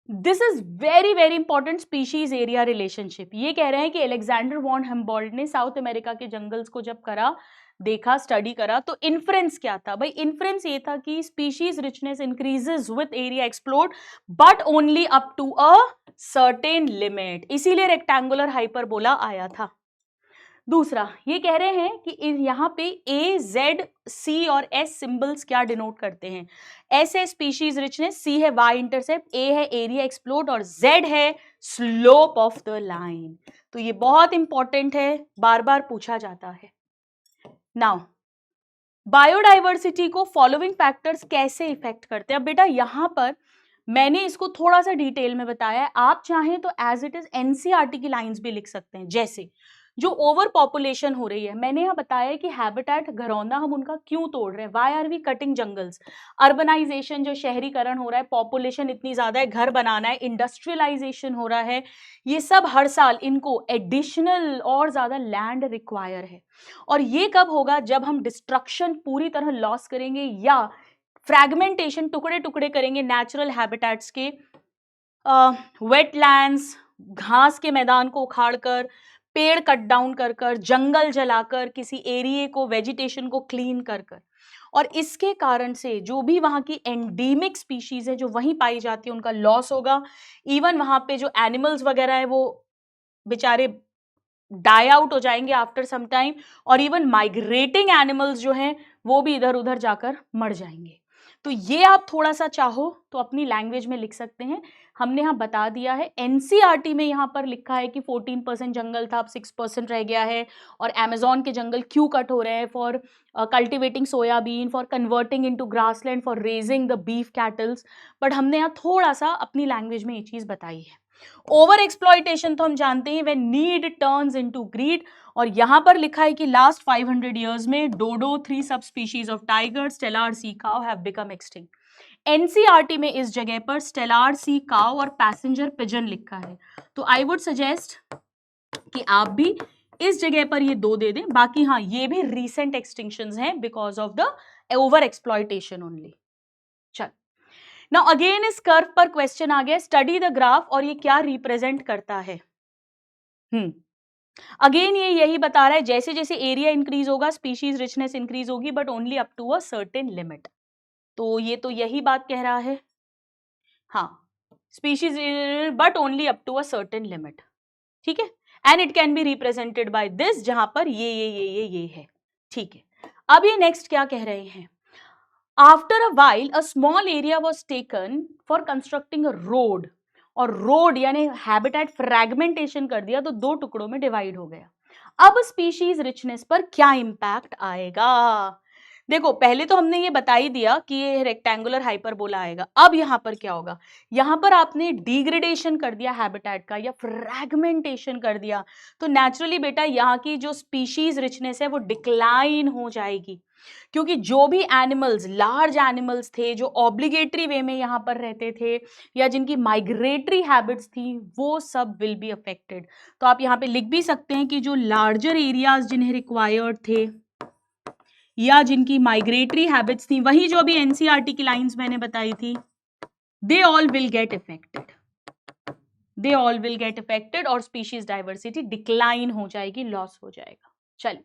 S1: this is very very important species area relationship. ये कह रहे हैं कि अलेक्जेंडर वॉन हम्बोल्ट ने साउथ अमेरिका के जंगल्स को जब करा देखा, स्टडी करा, तो इन्फ्रेंस क्या था भाई? इन्फ्रेंस ये था कि species richness increases with area explored but only up to a certain limit, इसीलिए रेक्टेंगुलर हाइपरबोला आया था। दूसरा ये कह रहे हैं कि यहाँ पे ए, जेड, सी और एस सिंबल्स क्या डिनोट करते हैं? एस है स्पीशीज रिचनेस, सी है वाई इंटरसेप्ट, ए है एरिया एक्सप्लोर्ड और जेड है स्लोप ऑफ द लाइन। तो ये बहुत इंपॉर्टेंट है, बार बार पूछा जाता है। नाउ बायोडाइवर्सिटी को फॉलोइंग फैक्टर्स कैसे इफेक्ट करते हैं? अब बेटा यहां पर मैंने इसको थोड़ा सा डिटेल में बताया है, आप चाहें तो एज इट इज एनसीईआरटी की लाइंस भी लिख सकते हैं। जैसे जो ओवर पॉपुलेशन हो रही है, मैंने यहाँ बताया कि हैबिटेट घरौंदा हम उनका क्यों तोड़ रहे हैं, why are we cutting jungles? Urbanisation, जो शहरीकरण हो रहा है, पॉपुलेशन इतनी ज्यादा है, घर बनाना है, इंडस्ट्रियलाइजेशन हो रहा है, ये सब हर साल इनको एडिशनल और ज्यादा लैंड रिक्वायर है। और ये कब होगा? जब हम डिस्ट्रक्शन पूरी तरह लॉस करेंगे या फ्रैगमेंटेशन, टुकड़े टुकड़े करेंगे नेचुरल हैबिटेट्स के, वेटलैंड्स, घास के मैदान को उखाड़कर, पेड़ कट डाउन कर कर, जंगल जलाकर, किसी एरिया को, वेजिटेशन को क्लीन कर कर। और इसके कारण से जो भी वहां की एंडीमिक स्पीशीज है जो वहीं पाई जाती है उनका लॉस होगा। इवन वहां पे जो एनिमल्स वगैरह है वो बेचारे डाई आउट हो जाएंगे आफ्टर सम टाइम, और इवन माइग्रेटिंग एनिमल्स जो हैं वो भी इधर उधर जाकर मर जाएंगे। तो ये आप थोड़ा सा चाहो तो अपनी लैंग्वेज में लिख सकते हैं, हमने यहाँ बता दिया है। एनसीईआरटी में यहाँ पर लिखा है कि 14% जंगल था, अब 6% रह गया है, और अमेजोन के जंगल क्यों कट हो रहे हैं? For cultivating soybean, for converting into grassland, for raising the beef kettles. But हमने यहाँ थोड़ा सा अपनी लैंग्वेज में ये चीज बताई है। ओवर एक्सप्लॉइटेशन तो हम जानते हैं, when need turns into greed, और यहां पर लिखा है कि लास्ट 500 ईयर्स में डोडो, 3 सब species of tiger, Steller sea cow have become extinct. NCERT में इस जगह पर स्टेलार सी काउ और पैसेंजर पिजन लिखा है, तो आई वुड सजेस्ट कि आप भी इस जगह पर ये 2 दे दें। बाकी हाँ, ये भी रीसेंट एक्सटिंक्शंस हैं because of the over exploitation only. चल, नाउ अगेन इस कर्व पर क्वेश्चन आ गया, स्टडी द ग्राफ, और ये क्या रिप्रेजेंट करता है? अगेन ये यही बता रहा है, जैसे जैसे एरिया इंक्रीज होगा स्पीशीज रिचनेस इंक्रीज होगी, but only up to a certain limit. तो ये तो यही बात कह रहा है, हाँ, species but only up to a certain limit, ठीक है। And it can be represented by this, जहां पर ये है, ठीक है। अब ये नेक्स्ट क्या कह रहे हैं? After a while a small area was taken for constructing a road, और रोड यानी हैबिटेट फ्रैगमेंटेशन कर दिया तो 2 टुकड़ों में डिवाइड हो गया। अब स्पीशीज रिचनेस पर क्या इंपैक्ट आएगा? देखो, पहले तो हमने ये बता ही दिया कि ये रेक्टेंगुलर हाइपरबोला आएगा। अब यहां पर क्या होगा? यहां पर आपने डिग्रेडेशन कर दिया हैबिटेट का या फ्रैगमेंटेशन कर दिया, तो नेचुरली बेटा यहाँ की जो स्पीशीज रिचनेस है वो डिक्लाइन हो जाएगी, क्योंकि जो भी एनिमल्स, लार्ज एनिमल्स थे जो ऑब्लिगेटरी वे में यहाँ पर रहते थे या जिनकी माइग्रेटरी हैबिट्स थी, वो सब विल बी अफेक्टेड। तो आप यहाँ पे लिख भी सकते हैं कि जो लार्जर एरियाज जिन्हें रिक्वायर्ड थे या जिनकी माइग्रेटरी हैबिट्स थी, वही जो अभी एनसीईआरटी की लाइंस मैंने बताई थी, they all will get affected, they all will get affected, और स्पीशीज डाइवर्सिटी डिक्लाइन हो जाएगी, लॉस हो जाएगा। चलिए,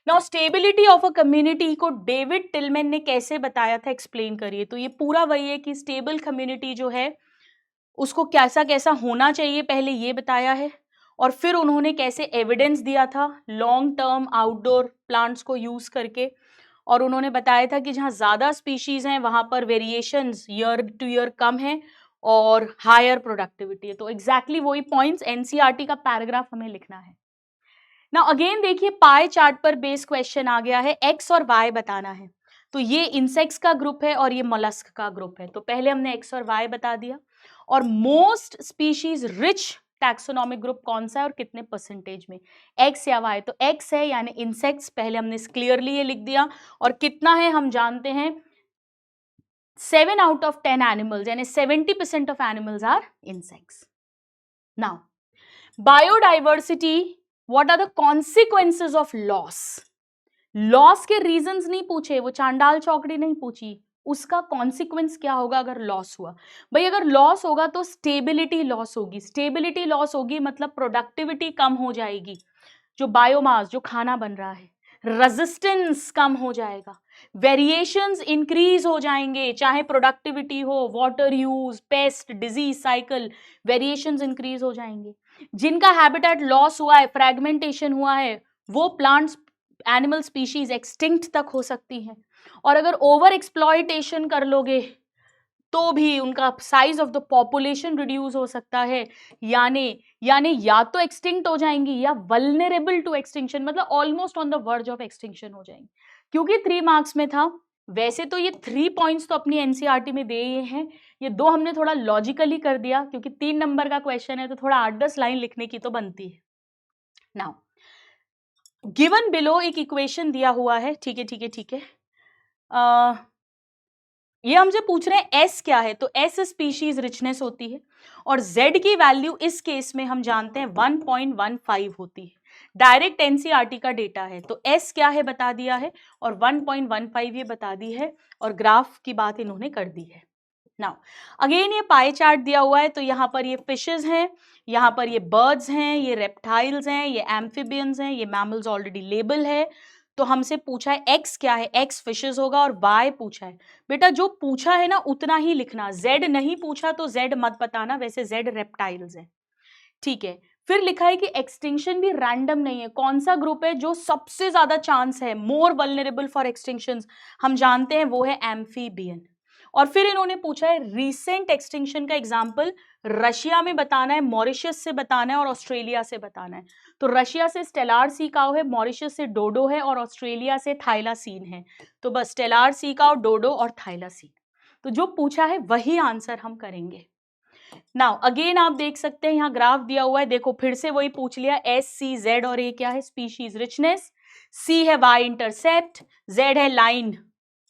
S1: now stability of a community को डेविड टिलमैन ने कैसे बताया था, एक्सप्लेन करिए। तो ये पूरा वही है कि स्टेबल कम्युनिटी जो है उसको कैसा कैसा होना चाहिए, पहले ये बताया है, और फिर उन्होंने कैसे एविडेंस दिया था लॉन्ग टर्म आउटडोर प्लांट्स को यूज करके, और उन्होंने बताया था कि जहाँ ज्यादा स्पीशीज हैं वहां पर वेरिएशंस ईयर टू ईयर कम है और हायर प्रोडक्टिविटी है। तो एग्जैक्टली वही पॉइंट्स एनसीईआरटी का पैराग्राफ हमें लिखना है। ना अगेन देखिए, पाई चार्ट पर बेस क्वेश्चन आ गया है, एक्स और वाई बताना है। तो ये इंसेक्ट्स का ग्रुप है और ये मोलस्क का ग्रुप है, तो पहले हमने एक्स और वाई बता दिया। और most species rich taxonomic group कौन सा है और कितने परसेंटेज में, एक्स या वाई? तो एक्स है यानी इंसेक्ट्स, पहले हमने क्लियरली ये लिख दिया। और कितना है हम जानते हैं, 7 out of 10 एनिमल्स यानी 70% of animals are insects. Now biodiversity, what are the consequences of loss? Loss के रीजंस नहीं पूछे, वो चांडाल चौकड़ी नहीं पूछी, उसका कॉन्सिक्वेंस क्या होगा अगर लॉस हुआ। भाई अगर लॉस होगा तो स्टेबिलिटी लॉस होगी, स्टेबिलिटी लॉस होगी मतलब प्रोडक्टिविटी कम हो जाएगी, जो बायोमास, जो खाना बन रहा है, रेजिस्टेंस कम हो जाएगा, वेरिएशंस इंक्रीज हो जाएंगे, चाहे प्रोडक्टिविटी हो, water use, paste, disease cycle, variations increase हो जाएंगे। जिनका हैबिटेट लॉस हुआ है, फ्रेगमेंटेशन हुआ है, वो प्लांट्स, एनिमल स्पीशीज एक्सटिंक्ट तक हो सकती हैं। और अगर ओवर एक्सप्लॉयटेशन कर लोगे तो भी उनका size of the population reduce हो सकता है, यानी या तो एक्सटिंक्ट हो जाएंगी या वल्नरेबल टू एक्सटिंक्शन, मतलब almost on the verge of extinction हो जाएंगी। क्योंकि 3 मार्क्स में था, वैसे तो ये 3 पॉइंट्स तो अपनी एनसीईआरटी में दे ही हैं, ये 2 हमने थोड़ा लॉजिकली कर दिया, क्योंकि 3 नंबर का क्वेश्चन है तो थोड़ा 8-10 लाइन लिखने की तो बनती है। नाउ गिवन बिलो एक इक्वेशन दिया हुआ है, ठीक है ठीक है ठीक है। ये हमसे पूछ रहे हैं S क्या है, तो S स्पीशीज रिचनेस होती है और Z की वैल्यू इस केस में हम जानते हैं 1.15 होती है। डायरेक्ट एनसीईआरटी का डेटा है, तो S क्या है बता दिया है और 1.15 ये बता दी है और ग्राफ की बात इन्होंने कर दी है। नाउ अगेन ये पाई चार्ट दिया हुआ है, तो यहाँ पर ये फिशेज हैं, यहाँ पर ये बर्ड्स हैं, ये रेप्टाइल्स हैं, ये एम्फिबियंस हैं, ये मैमल्स ऑलरेडी लेबल है। तो हमसे पूछा है एक्स क्या है, एक्स फिशेज होगा और वाई पूछा है। बेटा जो पूछा है ना उतना ही लिखना, जेड नहीं पूछा तो जेड मत बताना, वैसे जेड रेप्टाइल्स है, ठीक है। फिर लिखा है कि एक्सटिंक्शन भी रैंडम नहीं है, कौन सा ग्रुप है जो सबसे ज्यादा चांस है मोर वल्नरेबल फॉर एक्सटिंक्शन, हम जानते हैं वो है एम्फीबियन। और फिर इन्होंने पूछा है रीसेंट एक्सटिंक्शन का एग्जाम्पल रशिया में बताना है, मॉरिशस से बताना है और ऑस्ट्रेलिया से बताना है। तो रशिया से स्टेलार सी काउ है, मॉरिशस से डोडो है और ऑस्ट्रेलिया से थाइलासीन है। तो बस स्टेलार सी काउ, डोडो और थाइलासीन, तो जो पूछा है वही आंसर हम करेंगे। नाउ अगेन आप देख सकते हैं यहाँ ग्राफ दिया हुआ है, देखो फिर से वही पूछ लिया, एस सी जेड और ए क्या है, स्पीशीज रिचनेस, सी है वाई इंटरसेप्ट, जेड है लाइन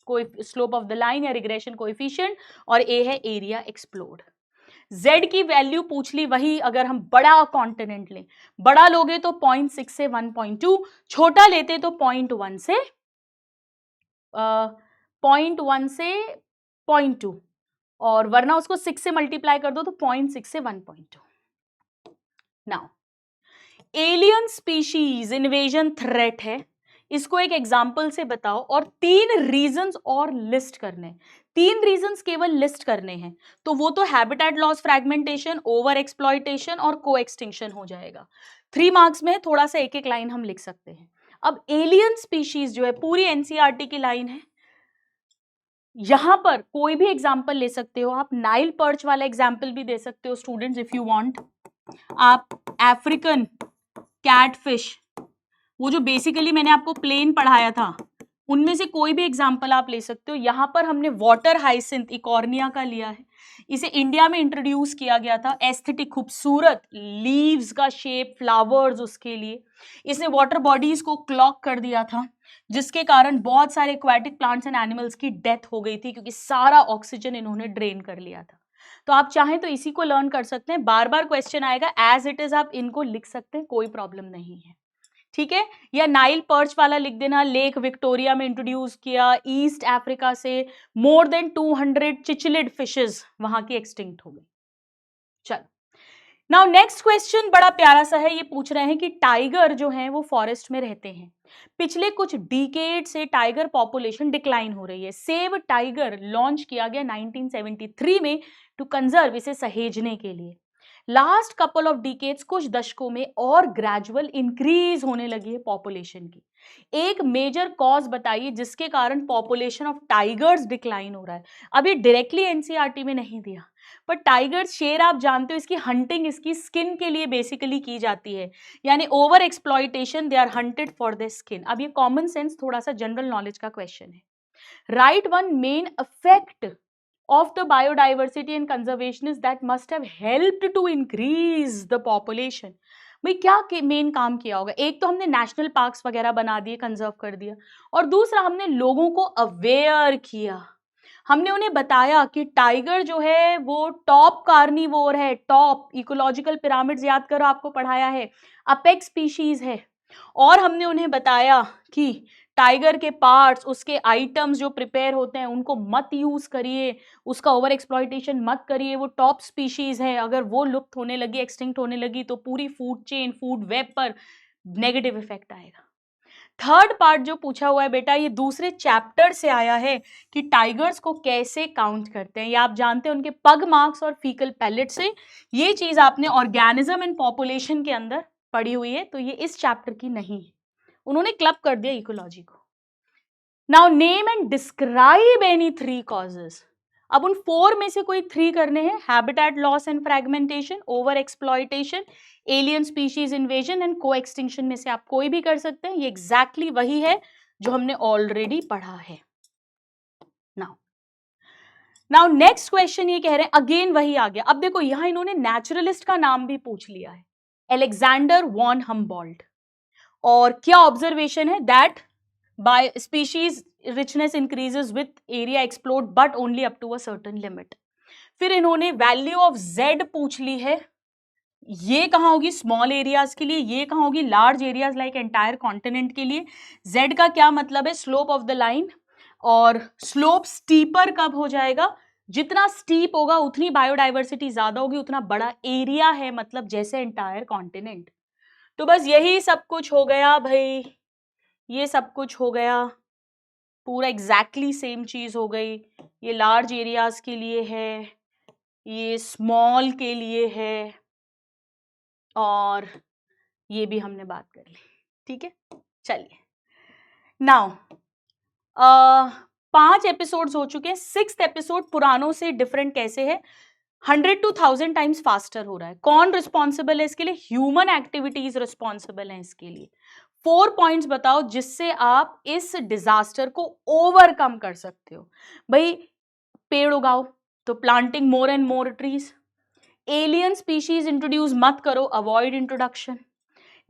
S1: कोई स्लोप ऑफ द लाइन या रिग्रेशन कोएफिशिएंट और ए है एरिया एक्सप्लोर्ड। Z की वैल्यू पूछ ली, वही अगर हम बड़ा कॉन्टिनेंट लें, बड़ा लोगे तो 0.6 से 1.2, छोटा लेते तो 0.1 से 0.2 और वरना उसको 6 से मल्टीप्लाई कर दो तो 0.6 से 1.2। Now alien species invasion threat है, इसको एक एग्जाम्पल से बताओ और 3 रीजंस और लिस्ट करने, 3 रीजंस केवल लिस्ट करने हैं। तो वो तो habitat loss, fragmentation, over exploitation और को एक्सटिंक्शन हो जाएगा। 3 मार्क्स में थोड़ा सा एक एक लाइन हम लिख सकते हैं। अब एलियन स्पीशीज जो है पूरी एनसीईआरटी की लाइन है, यहां पर कोई भी एग्जाम्पल ले सकते हो आप, नाइल पर्च वाला एग्जाम्पल भी दे सकते हो स्टूडेंट्स इफ यू वांट। आप अफ्रीकन कैटफिश, वो जो बेसिकली मैंने आपको प्लेन पढ़ाया था उनमें से कोई भी एग्जाम्पल आप ले सकते हो। यहां पर हमने वाटर हाइसिंथ इकॉर्निया का लिया है, इसे इंडिया में इंट्रोड्यूस किया गया था, एस्थेटिक खूबसूरत लीव्स का शेप, फ्लावर्स उसके लिए। इसने वाटर बॉडीज को क्लॉग कर दिया था, जिसके कारण बहुत सारे एक्वाटिक प्लांट्स एंड एनिमल्स की डेथ हो गई थी, क्योंकि सारा ऑक्सीजन इन्होंने ड्रेन कर लिया था। तो आप चाहें तो इसी को लर्न कर सकते हैं, बार बार क्वेश्चन आएगा, एज इट इज आप इनको लिख सकते हैं, कोई प्रॉब्लम नहीं है, ठीक है। या नाइल पर्च वाला लिख देना, लेक विक्टोरिया में इंट्रोड्यूस किया, ईस्ट अफ्रीका से मोर देन 200 चिचिलिड फिशेस वहां की एक्सटिंक्ट हो गई। चलो नाउ नेक्स्ट क्वेश्चन बड़ा प्यारा सा है, ये पूछ रहे हैं कि टाइगर जो है वो फॉरेस्ट में रहते हैं, पिछले कुछ डिकेड से टाइगर पॉपुलेशन डिक्लाइन हो रही है। सेव टाइगर लॉन्च किया गया 1973 में टू कंजर्व, इसे सहेजने के लिए। लास्ट कपल ऑफ डिकेड्स, कुछ दशकों में और ग्रेजुअल इंक्रीज होने लगी है पॉपुलेशन की। एक मेजर कॉज बताइए जिसके कारण पॉपुलेशन ऑफ टाइगर्स डिक्लाइन हो रहा है। अभी डायरेक्टली एनसीईआरटी में नहीं दिया, पर टाइगर शेर आप जानते हो, इसकी हंटिंग इसकी स्किन के लिए बेसिकली की जाती है, यानी over exploitation, they are hunted for the skin. अब ये कॉमन सेंस थोड़ा सा जनरल नॉलेज का क्वेश्चन है। Right one main effect of the biodiversity and conservationists that must have helped to increase the population। भाई क्या मेन काम किया होगा? एक तो हमने नेशनल पार्क्स वगैरह बना दिए, कंजर्व कर दिया, और दूसरा हमने लोगों को अवेयर किया। हमने उन्हें बताया कि टाइगर जो है वो टॉप कार्निवोर है, टॉप इकोलॉजिकल पिरामिड्स याद करो आपको पढ़ाया है, अपेक्स स्पीशीज है। और हमने उन्हें बताया कि टाइगर के पार्ट्स, उसके आइटम्स जो प्रिपेयर होते हैं उनको मत यूज करिए, उसका ओवर एक्सप्लॉयटेशन मत करिए, वो टॉप स्पीशीज है, अगर वो लुप्त होने लगी, एक्सटिंक्ट होने लगी तो पूरी फूड चेन, फूड वेब पर नेगेटिव इफेक्ट आएगा। थर्ड पार्ट जो पूछा हुआ है बेटा ये दूसरे चैप्टर से आया है कि टाइगर्स को कैसे काउंट करते हैं। ये आप जानते हैं उनके पग मार्क्स और फीकल पैलेट से। ये चीज आपने ऑर्गेनिज्म एंड पॉपुलेशन के अंदर पढ़ी हुई है, तो ये इस चैप्टर की नहीं है, उन्होंने क्लब कर दिया इकोलॉजी को। Now name and describe any 3 causes. अब उन 4 में से कोई 3 करने हैं। Habitat loss and fragmentation, over exploitation, alien species invasion and को एक्सटिंक्शन में से आप कोई भी कर सकते हैं। ये एग्जैक्टली वही है जो हमने ऑलरेडी पढ़ा है। नाउ नाउ नेक्स्ट क्वेश्चन ये कह रहे हैं, अगेन वही आ गया। अब देखो यहां इन्होंने नेचुरलिस्ट का नाम भी पूछ लिया है, अलेक्जेंडर वॉन हम्बोल्ट। और क्या ऑब्जर्वेशन है, that bye species richness increases with area explored but only up to a certain limit। फिर इन्होंने वैल्यू ऑफ z पूछ ली है, ये कहाँ होगी स्मॉल एरियाज के लिए, ये कहाँ होगी large areas like entire continent के लिए। z का क्या मतलब है, स्लोप ऑफ द लाइन, और स्लोप स्टीपर कब हो जाएगा, जितना स्टीप होगा उतनी बायोडाइवर्सिटी ज्यादा होगी, उतना बड़ा एरिया है, मतलब जैसे एंटायर कॉन्टिनेंट। तो बस यही सब कुछ हो गया भाई, ये सब कुछ हो गया, पूरा एग्जैक्टली सेम चीज हो गई। ये लार्ज एरियाज के लिए है, ये स्मॉल के लिए है, और ये भी हमने बात कर ली। ठीक है, चलिए नाउ 5 एपिसोड्स हो चुके हैं। 6th एपिसोड पुरानों से डिफरेंट कैसे है, 100 to 1000 टाइम्स फास्टर हो रहा है। कौन रिस्पॉन्सिबल है इसके लिए, ह्यूमन एक्टिविटीज रिस्पॉन्सिबल है इसके लिए। 4 पॉइंट्स बताओ जिससे आप इस डिजास्टर को ओवरकम कर सकते हो। भाई पेड़ उगाओ, तो planting more and more trees. Alien species introduce मत करो, अवॉइड इंट्रोडक्शन।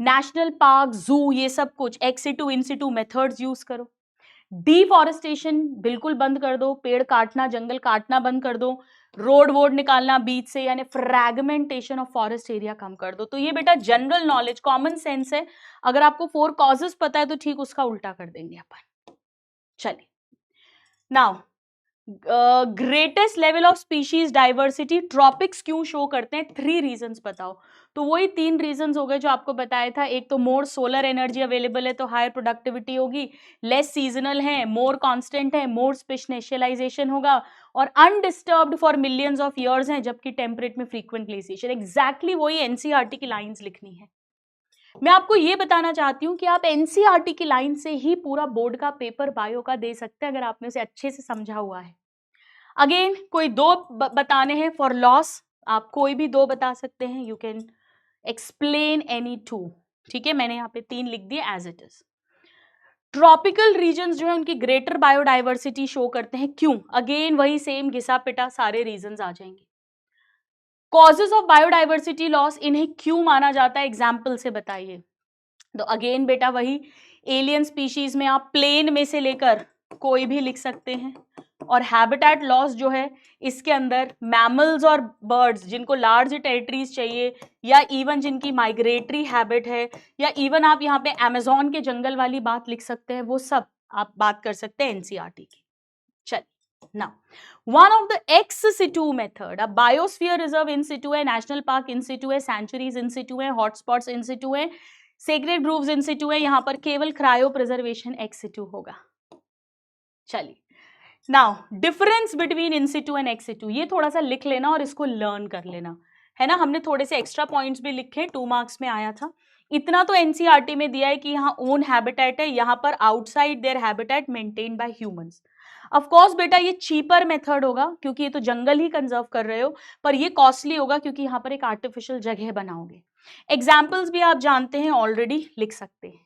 S1: नेशनल पार्क, जू, ये सब कुछ एक्स सिटू इन सिटू मेथड्स यूज करो। डिफॉरेस्टेशन बिल्कुल बंद कर दो, पेड़ काटना जंगल काटना बंद कर दो। रोड वोड निकालना बीच से, यानी फ्रैगमेंटेशन ऑफ फॉरेस्ट एरिया कम कर दो। तो ये बेटा जनरल नॉलेज कॉमन सेंस है। अगर आपको 4 कॉजेस पता है तो ठीक उसका उल्टा कर देंगे अपन। चलिए now greatest level of species diversity, tropics क्यों शो करते हैं, 3 रीजंस बताओ। तो वही 3 रीजंस हो गए जो आपको बताया था। एक तो मोर सोलर एनर्जी अवेलेबल है तो हायर प्रोडक्टिविटी होगी, लेस सीजनल है, मोर कांस्टेंट है, मोर स्पेशलाइजेशन होगा, और undisturbed for millions of years हैं, जबकि टेम्परेट में फ्रीक्वेंट ग्लेशिएशन। एग्जैक्टली वही एनसीईआरटी की लाइंस लिखनी है। मैं आपको ये बताना चाहती हूँ कि आप एनसीईआरटी की लाइन से ही पूरा बोर्ड का पेपर बायो का दे सकते हैं अगर आपने उसे अच्छे से समझा हुआ है। अगेन कोई 2 बताने हैं फॉर लॉस, आप कोई भी 2 बता सकते हैं, यू कैन एक्सप्लेन एनी 2। ठीक है, मैंने यहाँ पे 3 लिख दिए as it is. Tropical regions जो है उनकी ग्रेटर बायोडाइवर्सिटी शो करते हैं, क्यों, अगेन वही सेम घिसा पिटा सारे रीजंस आ जाएंगे। कॉजेज ऑफ बायोडाइवर्सिटी लॉस, इन्हें क्यों माना जाता है, एग्जाम्पल से बताइए। तो अगेन बेटा वही एलियन स्पीशीज में आप प्लेन में से लेकर कोई भी लिख सकते हैं, और हैबिटेट लॉस जो है इसके अंदर मैमल्स और बर्ड्स जिनको लार्ज टेरिटरीज चाहिए, या इवन जिनकी माइग्रेटरी हैबिट है, या इवन आप यहाँ पे अमेजोन के जंगल वाली बात लिख सकते हैं, वो सब आप बात कर सकते हैं एनसीईआरटी की। चलिए now one of the ex situ method, अब बायोस्फीयर रिजर्व इन सिटू है, नेशनल पार्क इन सिटू है, सेंचुरीज इन सिटू है, हॉटस्पॉट्स इन सिटू है, सेक्रेड ग्रूव्स इन सिटू है, यहाँ पर केवल क्रायो प्रिजर्वेशन एक्स सिटू होगा। चलिए now difference between in Situ and ex situ, ये थोड़ा सा लिख लेना और इसको लर्न कर लेना है ना। हमने थोड़े से एक्स्ट्रा पॉइंट्स भी लिखे, 2 मार्क्स में आया था। इतना तो एनसीईआरटी में दिया है कि यहाँ ओन हैबिटेट है, यहाँ पर outside their habitat maintain by humans. Of course बेटा ये चीपर मेथड होगा क्योंकि ये तो जंगल ही कंजर्व कर रहे हो, पर ये कॉस्टली होगा क्योंकि यहाँ पर एक आर्टिफिशियल जगह बनाओगे। एग्जाम्पल्स भी आप जानते हैं, ऑलरेडी लिख सकते हैं।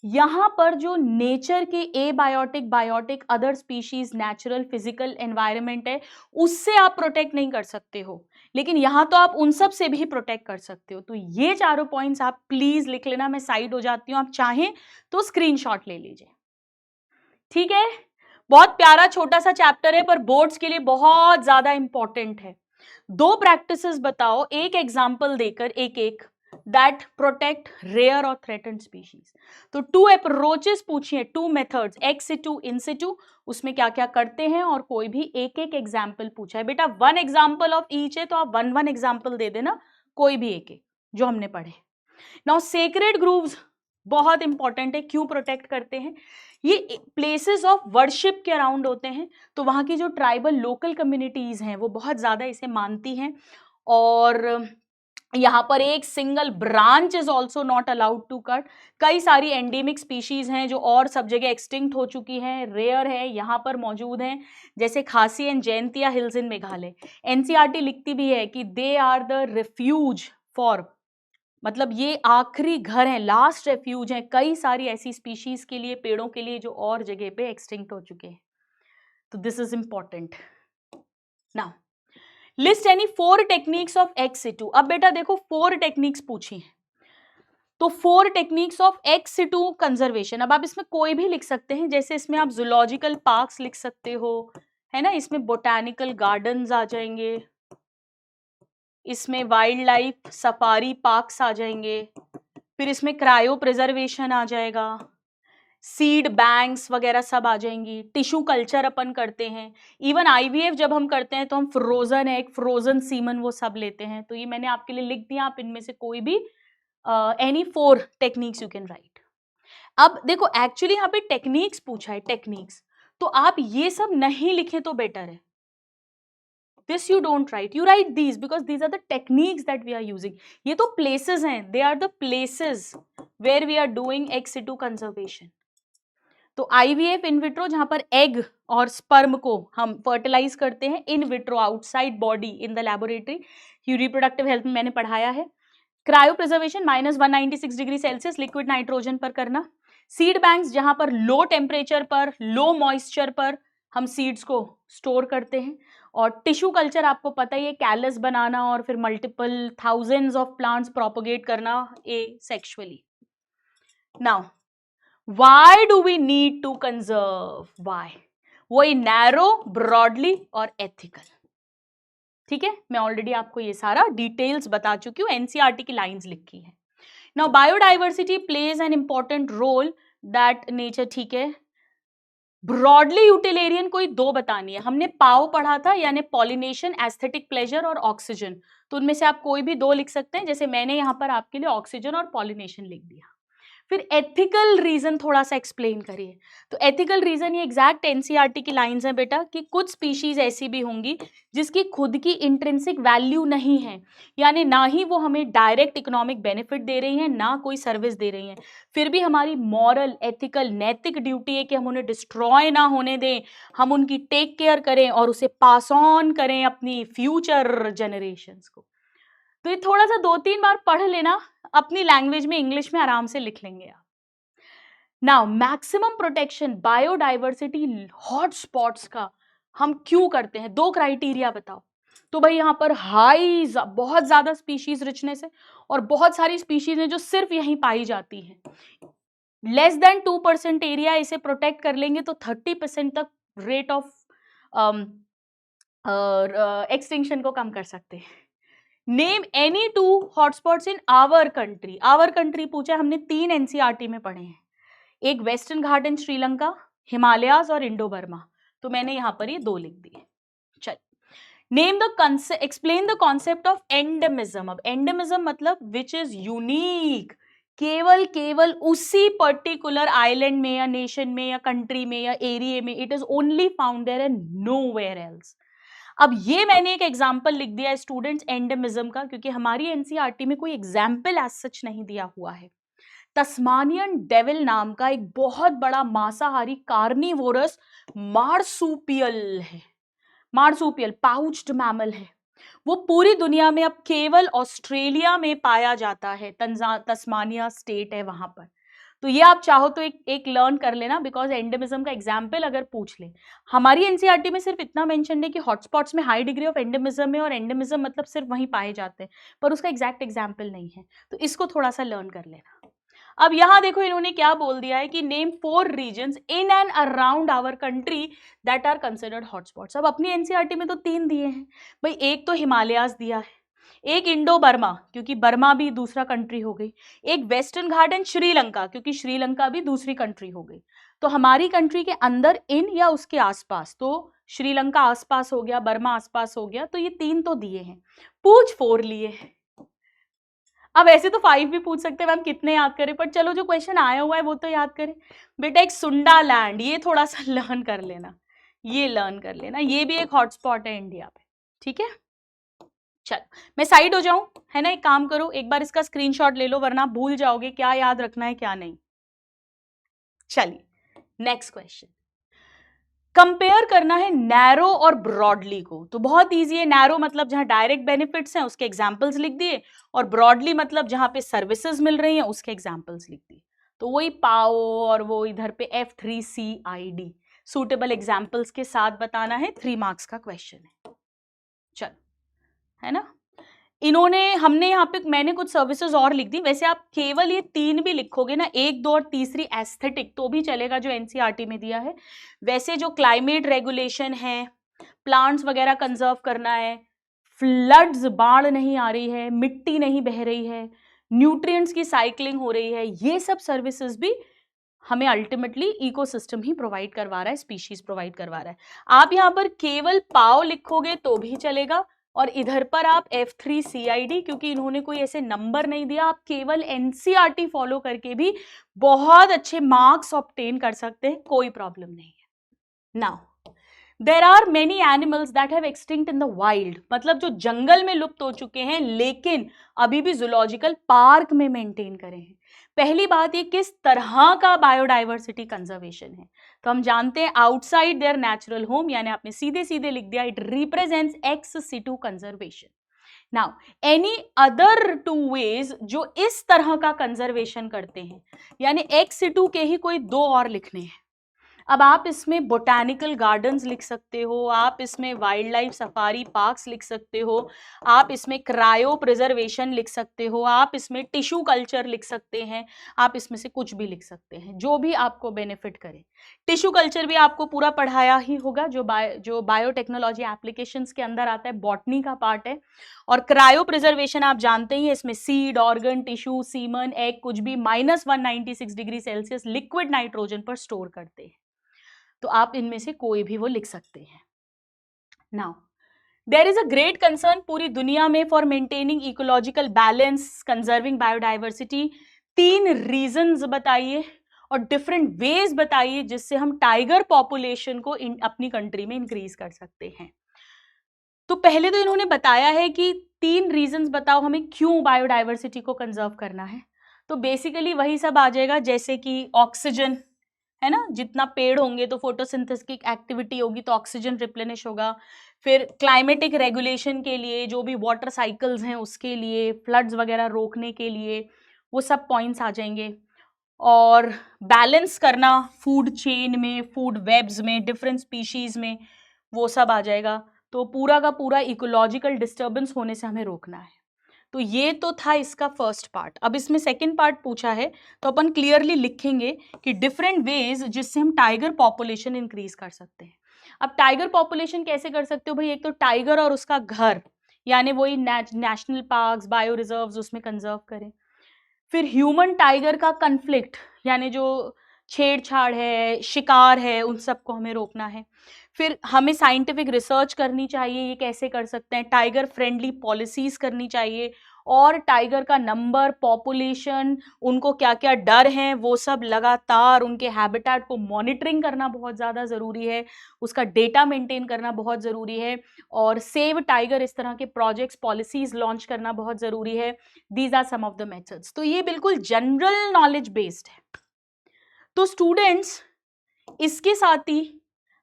S1: यहाँ पर जो नेचर के abiotic, biotic, other species, natural, physical environment है उससे आप प्रोटेक्ट नहीं कर सकते हो, लेकिन यहाँ तो आप उन सब से भी प्रोटेक्ट कर सकते हो। तो ये चारों पॉइंट्स आप प्लीज लिख लेना, मैं साइड हो जाती हूँ, आप चाहें तो स्क्रीनशॉट ले लीजिए। ठीक है, बहुत प्यारा छोटा सा चैप्टर है पर बोर्ड्स के लिए बहुत ज्यादा इंपॉर्टेंट है। 2 प्रैक्टिसेस बताओ एक एग्जाम्पल देकर, एक एक, दैट प्रोटेक्ट रेयर और थ्रेटन्ड स्पीशीज। तो 2 अप्रोचेस पूछिए, 2 मेथड्स, एक्स सिटू, इन सिटू, उसमें क्या क्या करते हैं, और कोई भी एक एक एग्जाम्पल पूछा है। बेटा 1 एग्जाम्पल ऑफ ईच है तो आप 1 एग्जाम्पल दे देना, कोई भी एक एक जो हमने पढ़े। नाउ सेक्रेड ग्रूव्स, बहुत इंपॉर्टेंट है। क्यों प्रोटेक्ट करते हैं? ये प्लेसेस ऑफ वर्शिप के अराउंड होते हैं, तो वहाँ की जो ट्राइबल लोकल कम्युनिटीज हैं वो बहुत ज़्यादा इसे मानती हैं। और यहाँ पर एक single branch is also not allowed to cut. कई सारी एंडेमिक स्पीशीज हैं जो और सब जगह एक्सटिंक्ट हो चुकी हैं, रेयर है, यहाँ पर मौजूद हैं, जैसे Khasi and Jaintia hills in Meghalaya. NCERT लिखती भी है कि they are the refuge for, मतलब ये आखिरी घर है, लास्ट रेफ्यूज है कई सारी ऐसी स्पीशीज के लिए, पेड़ों के लिए जो और जगह पे एक्सटिंक्ट हो चुके हैं। तो this is important. Now list any 4 techniques of ex situ. अब बेटा देखो 4 टेक्निक्स पूछी हैं, तो 4 techniques of x situ conservation. अब आप इसमें कोई भी लिख सकते हैं, जैसे इसमें आप जूलॉजिकल पार्क्स लिख सकते हो, है ना, इसमें बोटैनिकल गार्डन्स आ जाएंगे, इसमें वाइल्ड लाइफ सफारी पार्क्स आ जाएंगे, फिर इसमें क्रायो प्रिजर्वेशन आ जाएगा, सीड बैंक्स वगैरह सब आ जाएंगी, टिश्यू कल्चर अपन करते हैं, इवन आईवीएफ जब हम करते हैं तो हम फ्रोजन एग, फ्रोजन सीमन वो सब लेते हैं। तो ये मैंने आपके लिए लिख दिया, आप इनमें से कोई भी any 4 techniques you can write. अब देखो एक्चुअली यहाँ पे टेक्निक्स पूछा है, टेक्निक्स, तो आप ये सब नहीं लिखे तो बेटर है। This you don't write, you write these because these are the techniques that we are using. ये तो places हैं, they are the places where we are doing ex situ conservation. तो IVF इन विट्रो जहां पर egg और sperm को हम fertilise करते हैं in vitro outside body in the laboratory, ये रिप्रोडक्टिव हेल्थ में मैंने पढ़ाया है। Cryo preservation -196 degree Celsius liquid nitrogen पर करना। सीड बैंक्स जहां पर लो टेम्परेचर पर, लो मॉइस्चर पर हम सीड्स को स्टोर करते हैं। और टिश्यू कल्चर आपको पता ही है, कैलस बनाना और फिर multiple thousands of plants propagate करना sexually. Now why do we need to conserve? Why? वही नैरो, ब्रॉडली और एथिकल। ठीक है, मैं ऑलरेडी आपको ये सारा डिटेल्स बता चुकी हूँ, एनसीईआरटी की लाइंस लिखी है। Now biodiversity plays an important role that nature, ठीक है। ब्रॉडली यूटिलेरियन कोई 2 बतानी है, हमने पाव पढ़ा था, यानी पॉलिनेशन, एस्थेटिक प्लेजर और ऑक्सीजन, तो उनमें से आप कोई भी 2 लिख सकते हैं, जैसे मैंने यहाँ पर आपके लिए ऑक्सीजन और पॉलिनेशन लिख दिया। फिर एथिकल रीजन थोड़ा सा एक्सप्लेन करिए। तो एथिकल रीजन ये एग्जैक्ट एनसीईआरटी की लाइंस हैं बेटा, कि कुछ स्पीशीज ऐसी भी होंगी जिसकी खुद की इंट्रिंसिक वैल्यू नहीं है, यानी ना ही वो हमें डायरेक्ट इकोनॉमिक बेनिफिट दे रही हैं, ना कोई सर्विस दे रही हैं, फिर भी हमारी मॉरल, एथिकल, नैतिक ड्यूटी है कि हम उन्हें डिस्ट्रॉय ना होने दें, हम उनकी टेक केयर करें और उसे पास ऑन करें अपनी फ्यूचर जनरेशंस को। तो ये थोड़ा सा 2-3 बार पढ़ लेना, अपनी लैंग्वेज में, इंग्लिश में आराम से लिख लेंगे आप। Now maximum protection biodiversity hotspots का हम क्यों करते हैं? 2 क्राइटेरिया बताओ। तो भाई यहाँ पर हाई, बहुत ज्यादा स्पीशीज रिचनेस है और बहुत सारी स्पीशीज हैं जो सिर्फ यहीं पाई जाती हैं। लेस देन 2% एरिया इसे प्रोटेक्ट कर लेंगे तो 30% तक रेट ऑफ एक्सटिंक्शन को कम कर सकते हैं। Name any 2 hotspots in our country. Our country पूछा, हमने 3 एनसीईआरटी में पढ़े हैं, एक वेस्टर्न घाट इन श्रीलंका, हिमालयाज और इंडो बर्मा, तो मैंने यहां पर ये 2 लिख दिए। चल, name the explain the concept of endemism. अब एंडेमिज्म मतलब विच इज यूनिक, केवल उसी पर्टिकुलर आइलैंड में या नेशन में या कंट्री में या एरिया में, it is only found there and nowhere else. अब ये मैंने एक एग्जाम्पल लिख दिया स्टूडेंट्स एंडेमिज्म का, क्योंकि हमारी एनसीईआरटी में कोई एग्जाम्पल एज सच नहीं दिया हुआ है। तस्मानियन डेविल नाम का एक बहुत बड़ा मांसाहारी कार्निवोरस मार्सुपियल है, मार्सुपियल पाउच्ड मैमल है, वो पूरी दुनिया में अब केवल ऑस्ट्रेलिया में पाया जाता है, तस्मानिया स्टेट है वहां पर। तो ये आप चाहो तो एक लर्न कर लेना, बिकॉज एंडेमिज्म का एग्जाम्पल अगर पूछ ले, हमारी एनसीईआरटी में सिर्फ इतना मेंशन है कि हॉटस्पॉट्स में हाई डिग्री ऑफ एंडेमिज्म है और एंडेमिज्म मतलब सिर्फ वहीं पाए जाते हैं, पर उसका एग्जैक्ट एग्जाम्पल नहीं है, तो इसको थोड़ा सा लर्न कर लेना। अब यहां देखो इन्होंने क्या बोल दिया है कि name 4 regions in and around our country that are considered hotspots. अब अपनी एनसीईआरटी में तो 3 दिए हैं भाई, एक तो हिमालयाज दिया है, एक इंडो बर्मा क्योंकि बर्मा भी दूसरा कंट्री हो गई, एक वेस्टर्न घाट एंड श्रीलंका क्योंकि श्रीलंका भी दूसरी कंट्री हो गई। तो हमारी कंट्री के अंदर इन या उसके आसपास, तो श्रीलंका आसपास हो गया, बर्मा आसपास हो गया, तो ये 3 तो दिए हैं, पूछ 4 लिए हैं। अब ऐसे तो 5 भी पूछ सकते हैं मैम कितने याद करें, पर चलो जो क्वेश्चन आया हुआ है वो तो याद करें। बेटा एक सुंडा लैंड, ये थोड़ा सा लर्न कर लेना, ये लर्न कर लेना, ये भी एक हॉटस्पॉट है इंडिया पे, ठीक है। चलो मैं साइड हो जाऊं, है ना, एक काम करो, एक बार इसका स्क्रीनशॉट ले लो वरना आप भूल जाओगे क्या याद रखना है क्या नहीं। चलिए नेक्स्ट क्वेश्चन, कंपेयर करना है नैरो और ब्रॉडली को। तो बहुत इजी है, नैरो मतलब जहां डायरेक्ट बेनिफिट्स हैं उसके एग्जांपल्स लिख दिए, और ब्रॉडली मतलब जहां पे सर्विसेज मिल रही हैं उसके एग्जांपल्स लिख दिए। तो वही पाओ और वो इधर पे F3CID सूटेबल एग्जांपल्स के साथ बताना है, 3 मार्क्स का क्वेश्चन है। चलो, है ना, हमने यहाँ पे मैंने कुछ सर्विसेज और लिख दी। वैसे आप केवल ये 3 भी लिखोगे ना, 1, 2 और तीसरी एस्थेटिक, तो भी चलेगा जो एनसीईआरटी में दिया है। वैसे जो क्लाइमेट रेगुलेशन है, प्लांट्स वगैरह कंजर्व करना है, फ्लड्स, बाढ़ नहीं आ रही है, मिट्टी नहीं बह रही है, न्यूट्रिएंट्स की साइक्लिंग हो रही है, ये सब सर्विसेज भी हमें अल्टीमेटली इकोसिस्टम ही प्रोवाइड करवा रहा है, स्पीशीज प्रोवाइड करवा रहा है। आप यहाँ पर केवल पाओ लिखोगे तो भी चलेगा, और इधर पर आप F3CID, क्योंकि इन्होंने कोई ऐसे नंबर नहीं दिया, आप केवल एनसीईआरटी फॉलो करके भी बहुत अच्छे मार्क्स ऑब्टेन कर सकते हैं, कोई प्रॉब्लम नहीं है। Now there are many animals that have extinct in the wild, मतलब जो जंगल में लुप्त हो चुके हैं लेकिन अभी भी जूलॉजिकल पार्क में मेंटेन करे हैं। पहली बात, ये किस तरह का बायोडाइवर्सिटी कंजर्वेशन है, तो हम जानते हैं आउटसाइड देयर नेचुरल होम, यानी आपने सीधे सीधे लिख दिया, it represents ex situ conservation. Now any other 2 ways जो इस तरह का कंजर्वेशन करते हैं, यानी एक्स सिटू के ही कोई 2 और लिखने हैं। अब आप इसमें बोटैनिकल गार्डन्स लिख सकते हो, आप इसमें वाइल्ड लाइफ सफारी पार्क्स लिख सकते हो, आप इसमें क्रायो प्रिजर्वेशन लिख सकते हो, आप इसमें टिश्यू कल्चर लिख सकते हैं, आप इसमें से कुछ भी लिख सकते हैं जो भी आपको बेनिफिट करे। टिश्यू कल्चर भी आपको पूरा पढ़ाया ही होगा, जो बायोटेक्नोलॉजी एप्लीकेशंस के अंदर आता है, बॉटनी का पार्ट है। और क्रायो प्रिजर्वेशन आप जानते ही हैं, इसमें seed, organ, tissue, semen, egg कुछ भी -196 डिग्री सेल्सियस लिक्विड नाइट्रोजन पर स्टोर करते हैं। तो आप इनमें से कोई भी वो लिख सकते हैं। Now there is a great concern पूरी दुनिया में for maintaining ecological balance, conserving biodiversity. 3 reasons बताइए और डिफरेंट वेज बताइए जिससे हम टाइगर पॉपुलेशन को अपनी कंट्री में इंक्रीज कर सकते हैं। तो पहले तो इन्होंने बताया है कि 3 रीजंस बताओ हमें क्यों बायोडाइवर्सिटी को कंजर्व करना है। तो बेसिकली वही सब आ जाएगा, जैसे कि ऑक्सीजन, है ना, जितना पेड़ होंगे तो फोटोसिंथेसिस एक्टिविटी होगी तो ऑक्सीजन रिप्लेनिश होगा। फिर क्लाइमेटिक रेगुलेशन के लिए, जो भी वाटर साइकिल्स हैं उसके लिए, फ्लड्स वगैरह रोकने के लिए, वो सब पॉइंट्स आ जाएंगे। और बैलेंस करना फूड चेन में, फूड वेब्स में, डिफरेंट स्पीशीज में, वो सब आ जाएगा। तो पूरा का पूरा इकोलॉजिकल डिस्टर्बेंस होने से हमें रोकना है। तो ये तो था इसका फर्स्ट पार्ट। अब इसमें सेकंड पार्ट पूछा है तो अपन क्लियरली लिखेंगे कि डिफरेंट वेज जिससे हम टाइगर पॉपुलेशन इंक्रीज कर सकते हैं। अब टाइगर पॉपुलेशन कैसे कर सकते हो भाई, एक तो टाइगर और उसका घर, यानी वही नेशनल पार्क्स, बायो रिजर्व्स उसमें कंजर्व करें। फिर ह्यूमन टाइगर का कन्फ्लिक्ट, यानी जो छेड़छाड़ है, शिकार है, उन सबको हमें रोकना है। फिर हमें साइंटिफिक रिसर्च करनी चाहिए, ये कैसे कर सकते हैं, टाइगर फ्रेंडली पॉलिसीज करनी चाहिए, और टाइगर का नंबर, पॉपुलेशन, उनको क्या क्या डर हैं, वो सब लगातार उनके हैबिटेट को मॉनिटरिंग करना बहुत ज़्यादा ज़रूरी है, उसका डेटा मेंटेन करना बहुत ज़रूरी है, और सेव टाइगर इस तरह के प्रोजेक्ट्स, पॉलिसीज लॉन्च करना बहुत ज़रूरी है। These are some of the methods. तो ये बिल्कुल जनरल नॉलेज बेस्ड है। तो स्टूडेंट्स, इसके साथ ही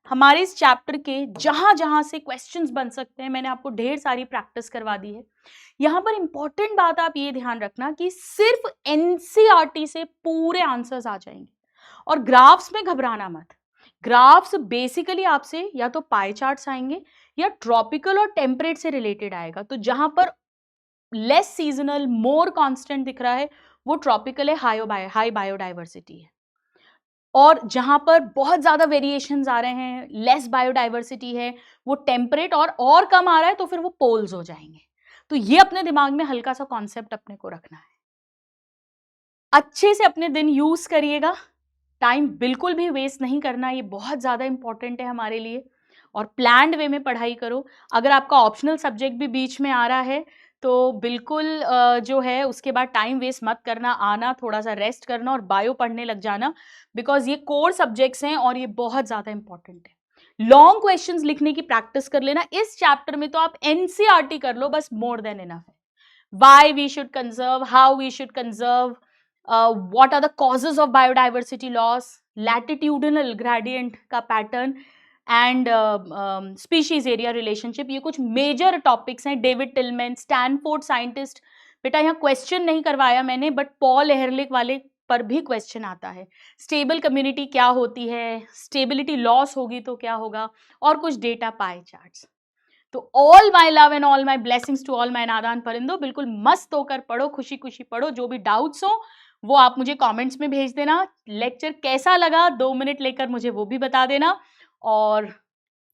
S1: हमारे इस चैप्टर के जहां जहां से क्वेश्चंस बन सकते हैं, मैंने आपको ढेर सारी प्रैक्टिस करवा दी है। यहां पर इंपॉर्टेंट बात आप ये ध्यान रखना कि सिर्फ एनसीईआरटी से पूरे आंसर्स आ जाएंगे, और ग्राफ्स में घबराना मत। ग्राफ्स बेसिकली आपसे या तो पाई चार्ट्स आएंगे या ट्रॉपिकल और टेम्परेट से रिलेटेड आएगा। तो जहां पर लेस सीजनल, मोर कांस्टेंट दिख रहा है वो ट्रॉपिकल है, हाई बायोडाइवर्सिटी है। और जहां पर बहुत ज्यादा वेरिएशंस आ रहे हैं, लेस बायोडाइवर्सिटी है, वो टेम्परेट और कम आ रहा है, तो फिर वो पोल्स हो जाएंगे। तो ये अपने दिमाग में हल्का सा कॉन्सेप्ट अपने को रखना है। अच्छे से अपने दिन यूज करिएगा, टाइम बिल्कुल भी वेस्ट नहीं करना, ये बहुत ज्यादा इंपॉर्टेंट है हमारे लिए। और प्लान्ड वे में पढ़ाई करो। अगर आपका ऑप्शनल सब्जेक्ट भी बीच में आ रहा है तो बिल्कुल जो है उसके बाद टाइम वेस्ट मत करना, आना, थोड़ा-सा रेस्ट करना और बायो पढ़ने लग जाना, बिकॉज़ ये कोर सब्जेक्ट्स हैं और ये बहुत ज़्यादा इम्पोर्टेंट है। लॉन्ग क्वेश्चंस लिखने की प्रैक्टिस कर लेना। इस चैप्टर में तो आप एनसीईआरटी कर लो, बस मोर देन इनफ है। Why we should conserve, how we should conserve, what are the causes of biodiversity loss, latitudinal gradient का pattern and species area relationship, ये कुछ मेजर टॉपिक्स हैं। डेविड टिलमैन, स्टैनफोर्ड साइंटिस्ट, बेटा यहाँ question नहीं करवाया मैंने, बट पॉल एहरलिक वाले पर भी क्वेश्चन आता है। स्टेबल कम्युनिटी क्या होती है, स्टेबिलिटी लॉस होगी तो क्या होगा, और कुछ डेटा पाई चार्ट्स। तो all my love and all my blessings to all my नादान परिंदो, बिल्कुल मस्त होकर पढ़ो, खुशी खुशी पढ़ो। जो भी डाउट्स हो वो आप मुझे कमेंट्स में भेज देना। लेक्चर कैसा लगा 2 मिनट लेकर मुझे वो भी बता देना। और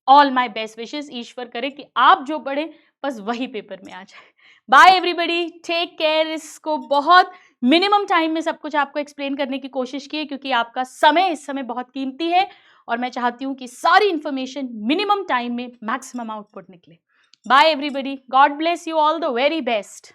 S1: ऑल माय बेस्ट विशेस, ईश्वर करे कि आप जो पढ़े बस वही पेपर में आ जाए। Bye everybody, take care. इसको बहुत मिनिमम टाइम में सब कुछ आपको एक्सप्लेन करने की कोशिश की है, क्योंकि आपका समय इस समय बहुत कीमती है और मैं चाहती हूँ कि सारी इंफॉर्मेशन मिनिमम टाइम में मैक्सिमम आउटपुट निकले। Bye everybody, God bless you, all the very best.